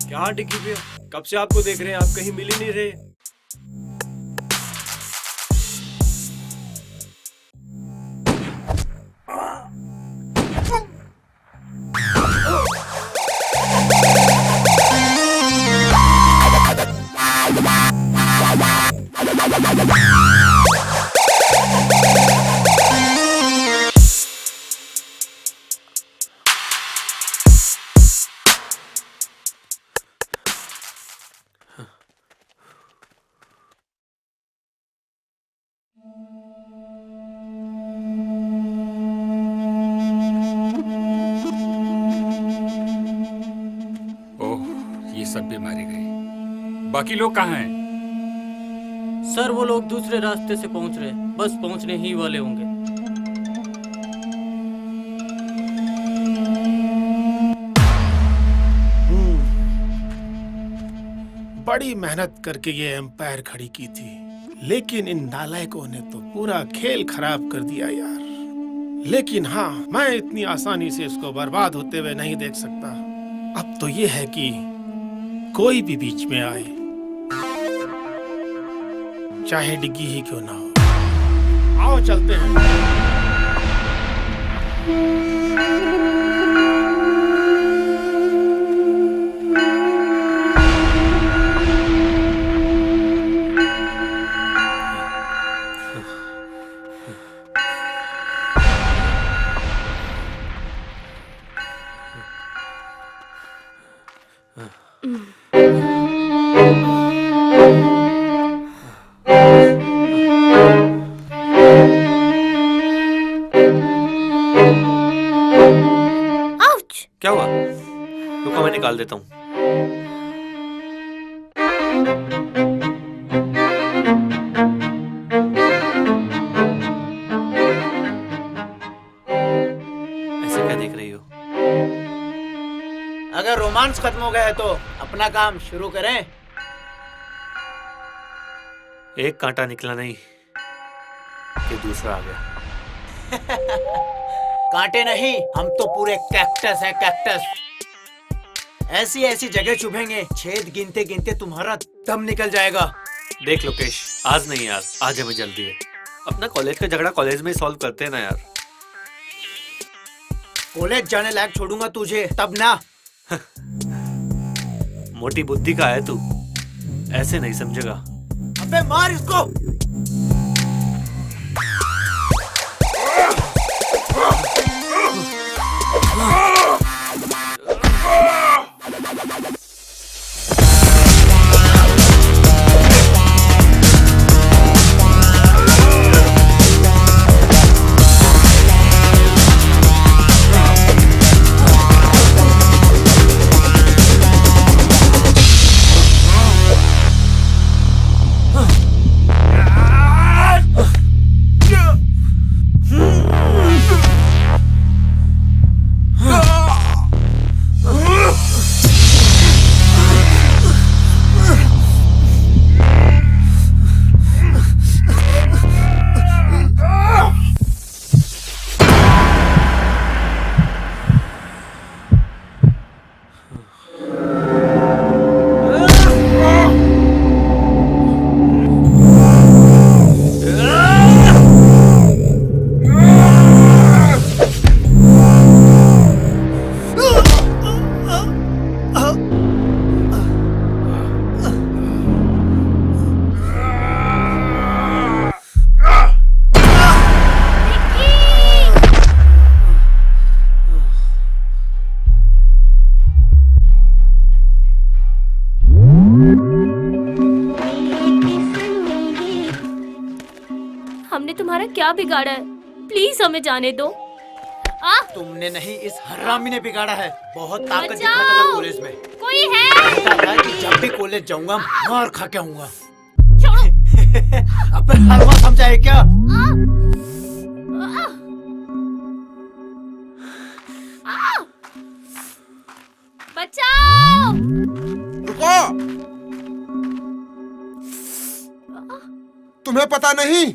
क्या डिग्गी पे? कब से आपको देख रहे हैं, आप कहीं मिल ही नहीं रहे। ओह, ये सब भी मारे गए। बाकी लोग कहाँ हैं? सर वो लोग दूसरे रास्ते से पहुंच रहे हैं, बस पहुंचने ही वाले होंगे। बड़ी मेहनत करके ये एम्पायर खड़ी की थी, लेकिन इन नालायकों ने तो पूरा खेल खराब कर दिया यार। लेकिन हाँ, मैं इतनी आसानी से इसको बर्बाद होते हुए नहीं देख सकता। अब तो ये है कि कोई भी बीच में आए, चाहे डिग्गी ही क्यों ना हो। आओ चलते हैं। क्या हुआ? रुको, मैं निकाल देता हूँ। ऐसे क्या देख रही हो? अगर रोमांस खत्म हो गया है तो अपना काम शुरू करें। एक कांटा निकला नहीं कि दूसरा आ गया। कांटे नहीं, हम तो पूरे कैक्टस है, कैक्टस। ऐसी ऐसी जगह चुभेंगे, छेद गिनते गिनते तुम्हारा दम निकल जाएगा। देख लोकेश, आज नहीं यार, आज हमें जल्दी है। अपना कॉलेज का झगड़ा कॉलेज में ही सॉल्व करते हैं ना यार। कॉलेज जाने लायक छोड़ूंगा तुझे तब ना। मोटी बुद्धि का है तू, ऐसे नहीं समझेगा। अबे मार इसको। हमने तुम्हारा क्या बिगाड़ा है? प्लीज हमें जाने दो। तुमने नहीं, इस हरामी ने बिगाड़ा है। बहुत ताकत बचाओ! दिखाता था कॉलेज में। कोई है? कहता था कि जब भी कॉलेज जाऊंगा मार खा के आऊंगा। अब हर बात समझाए क्या? बचाओ! रुको! तुम्हें पता नहीं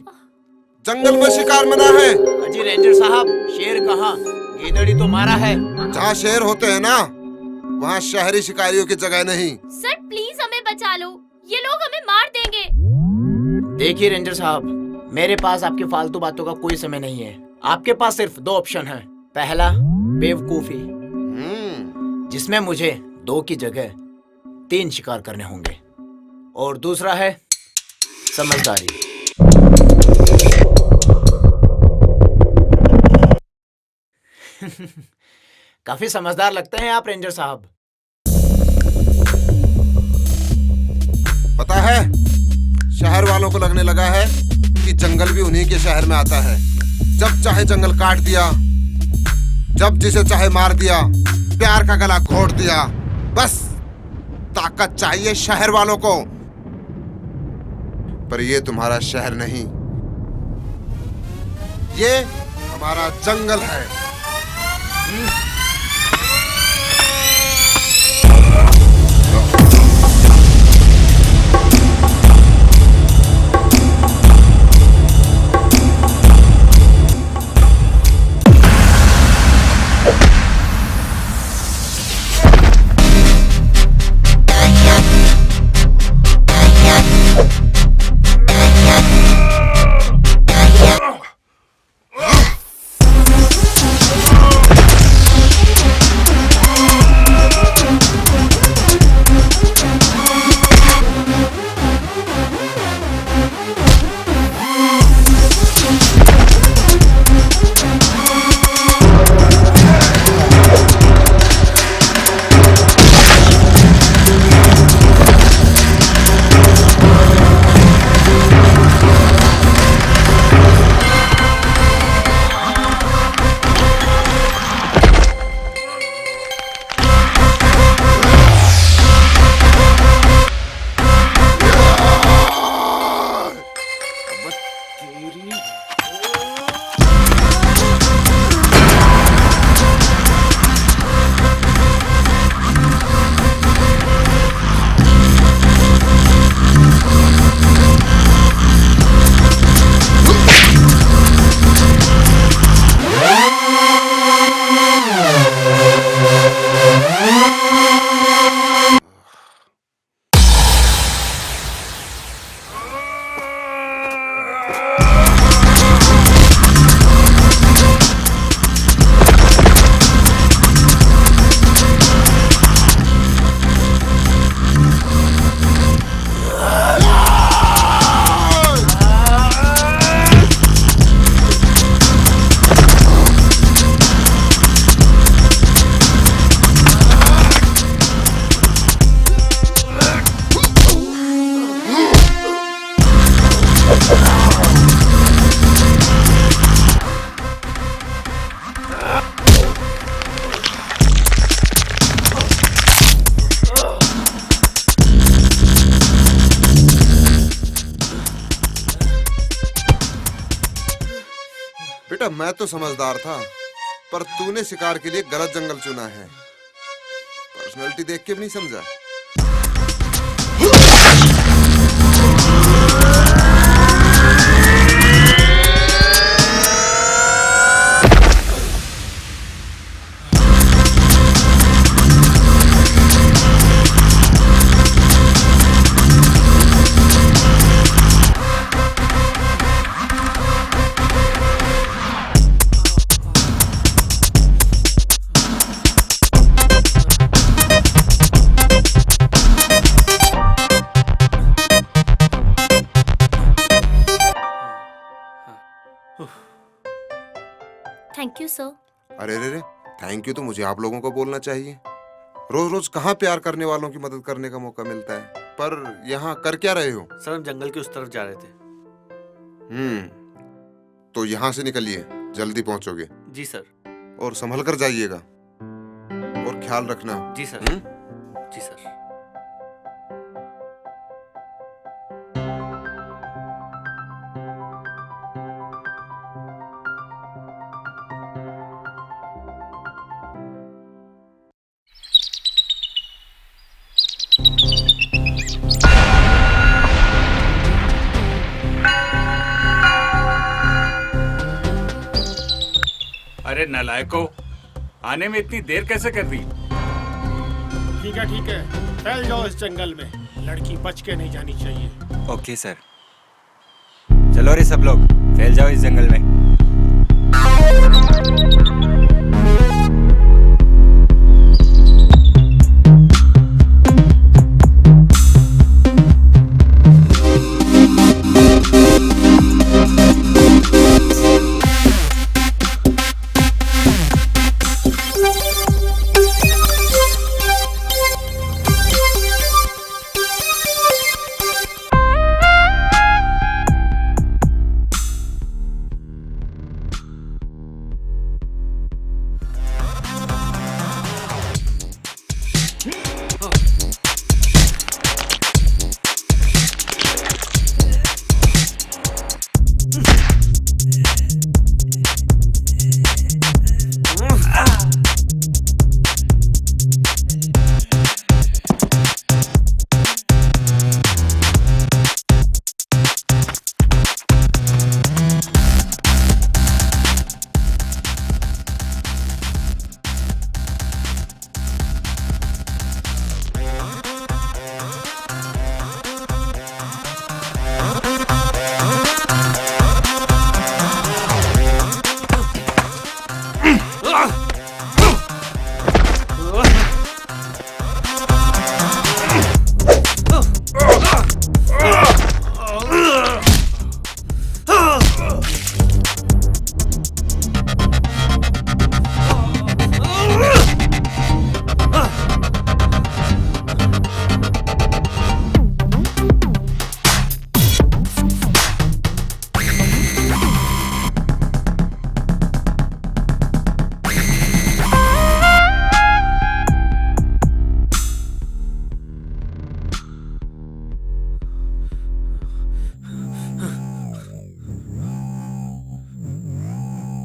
जंगल में शिकार मना है। अजी रेंजर साहब, शेर कहाँ? गीदड़ी तो मारा है। जहाँ शेर होते हैं ना, वहाँ शहरी शिकारियों की जगह नहीं। सर प्लीज हमें बचा लो, ये लोग हमें मार देंगे। देखिए रेंजर साहब, मेरे पास आपकी फालतू बातों का कोई समय नहीं है। आपके पास सिर्फ दो ऑप्शन हैं। पहला बेवकूफी, जिसमें मुझे 2 की जगह 3 शिकार करने होंगे, और दूसरा है समझदारी। काफी समझदार लगते हैं आप रेंजर साहब। पता है, शहर वालों को लगने लगा है कि जंगल भी उन्हीं के शहर में आता है। जब चाहे जंगल काट दिया, जब जिसे चाहे मार दिया, प्यार का गला घोट दिया। बस ताकत चाहिए शहर वालों को। पर ये तुम्हारा शहर नहीं, ये हमारा जंगल है। बेटा मैं तो समझदार था, पर तूने शिकार के लिए गलत जंगल चुना है। पर्सनालिटी देख के भी नहीं समझा। Thank you sir. अरे रे रे, थैंक यू तो मुझे आप लोगों को बोलना चाहिए। रोज रोज कहाँ प्यार करने वालों की मदद करने का मौका मिलता है। पर यहाँ कर क्या रहे हो? सर हम जंगल के उस तरफ जा रहे थे। तो यहाँ से निकलिए, जल्दी पहुंचोगे। जी सर। और संभल कर जाइएगा और ख्याल रखना। जी सर। जी सर। अरे नालायको, आने में इतनी देर कैसे कर दी? ठीक है, फैल जाओ इस जंगल में। लड़की बच के नहीं जानी चाहिए। Okay sir. चलो रे सब लोग, फैल जाओ इस जंगल में।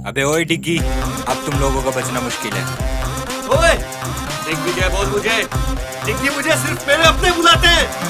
अबे ओए डिग्गी, अब तुम लोगों का बचना मुश्किल है। ओए, दिग्विजय बोल मुझे। डिग्गी मुझे सिर्फ मेरे अपने बुलाते हैं।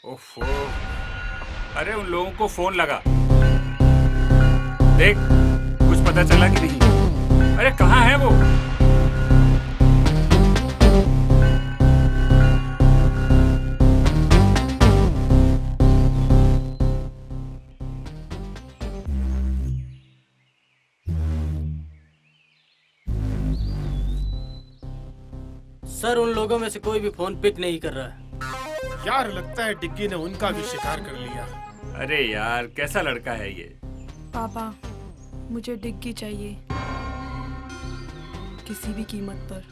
ओफो, अरे उन लोगों को फोन लगा, देख कुछ पता चला कि नहीं? अरे कहाँ है वो? सर उन लोगों में से कोई भी फोन पिक नहीं कर रहा है। यार लगता है डिग्गी ने उनका भी शिकार कर लिया। अरे यार कैसा लड़का है ये? पापा मुझे डिग्गी चाहिए, किसी भी कीमत पर।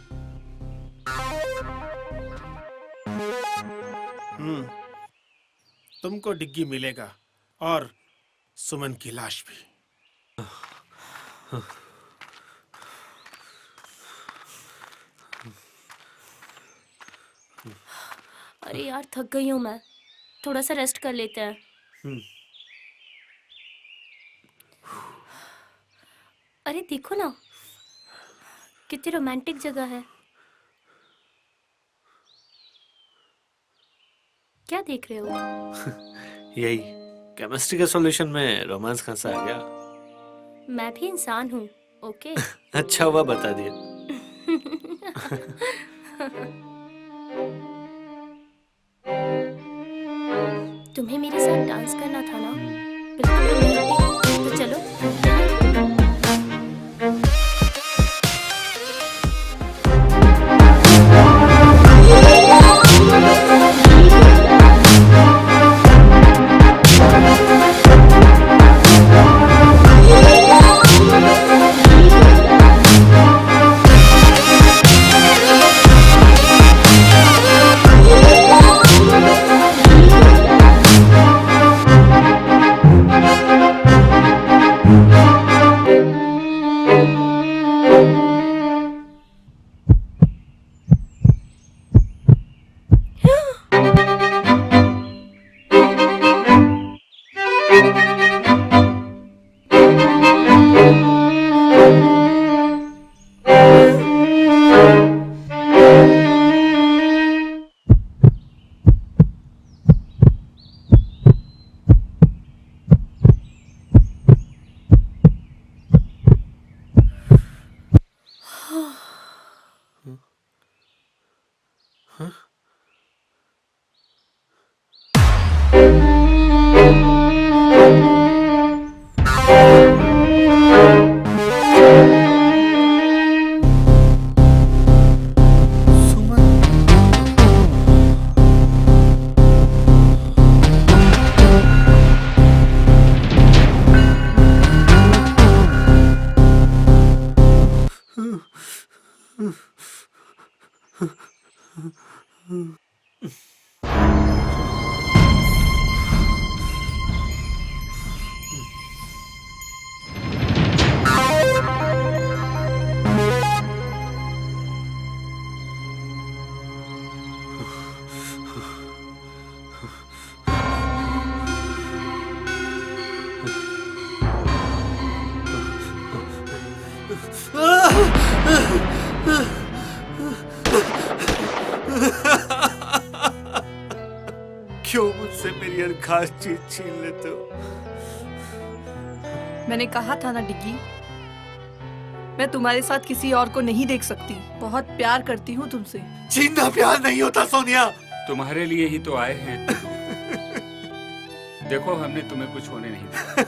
तुमको डिग्गी मिलेगा और सुमन की लाश भी। अरे यार थक गई हूँ मैं, थोड़ा सा रेस्ट कर लेते हैं। अरे देखो ना कितनी रोमांटिक जगह है। क्या देख रहे हो? यही केमिस्ट्री के सॉल्यूशन में रोमांस कहाँ से आ गया? मैं भी इंसान हूँ, ओके? अच्छा हुआ बता दिया। तुम्हें मेरे साथ डांस करना था ना? बिल्कुल रोमांटिक, तो चलो। क्यों मुझसे मेरी हर खास चीज छीन लेते हो? मैंने कहा था ना डिग्गी, मैं तुम्हारे साथ किसी और को नहीं देख सकती। बहुत प्यार करती हूँ तुमसे। छीनना प्यार नहीं होता सोनिया। तुम्हारे लिए ही तो आए हैं। देखो हमने तुम्हें कुछ होने नहीं दिया।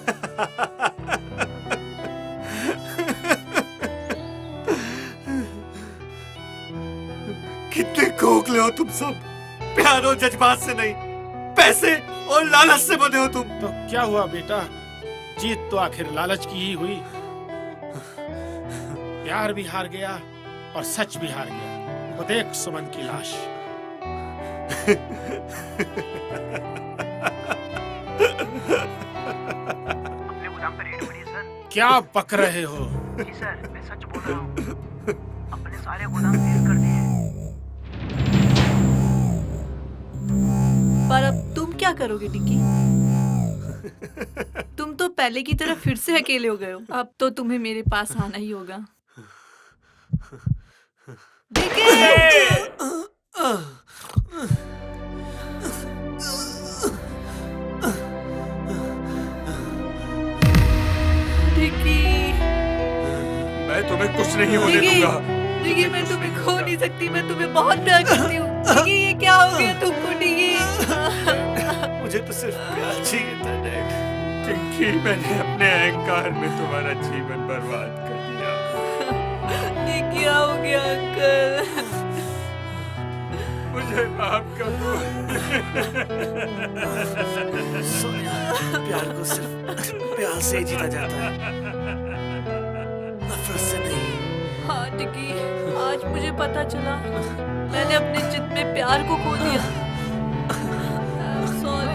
कितने खोखले हो तुम सब। प्यार और जज्बात से नहीं, पैसे और लालच से बने हो तुम। तो क्या हुआ बेटा, जीत तो आखिर लालच की ही हुई। प्यार भी हार गया और सच भी हार गया। वो देख सुमन की लाश। अपने गोदाम पे रेड पड़ी है सर। क्या बक रहे हो? जी सर मैं सच बोल रहा हूँ, अपने सारे गोदाम सील कर दिए। पर अब तुम क्या करोगे डिग्गी? तुम तो पहले की तरह फिर से अकेले हो गए हो। अब तो तुम्हें मेरे पास आना ही होगा। डिग्गी! डिगी मैं तुम्हें खो नहीं सकती, मैं तुम्हें बहुत प्यार करती हूँ। डिगी ये क्या हो गया तुमको डिगी? मुझे तो सिर्फ प्यार चाहिए था डैड। टिंकी, मैंने अपने अहंकार में तुम्हारा जीवन बर्बाद कर दिया। ये क्या हो गया अंकल? मुझे माफ कर दो। सोनिया, प्यार को सिर्फ प्यार से जीता जाता है, नफरत से नहीं। हाँ डिगी, आज मुझे पता चला मैंने अपने जिद में प्यार को खो दिया। सॉरी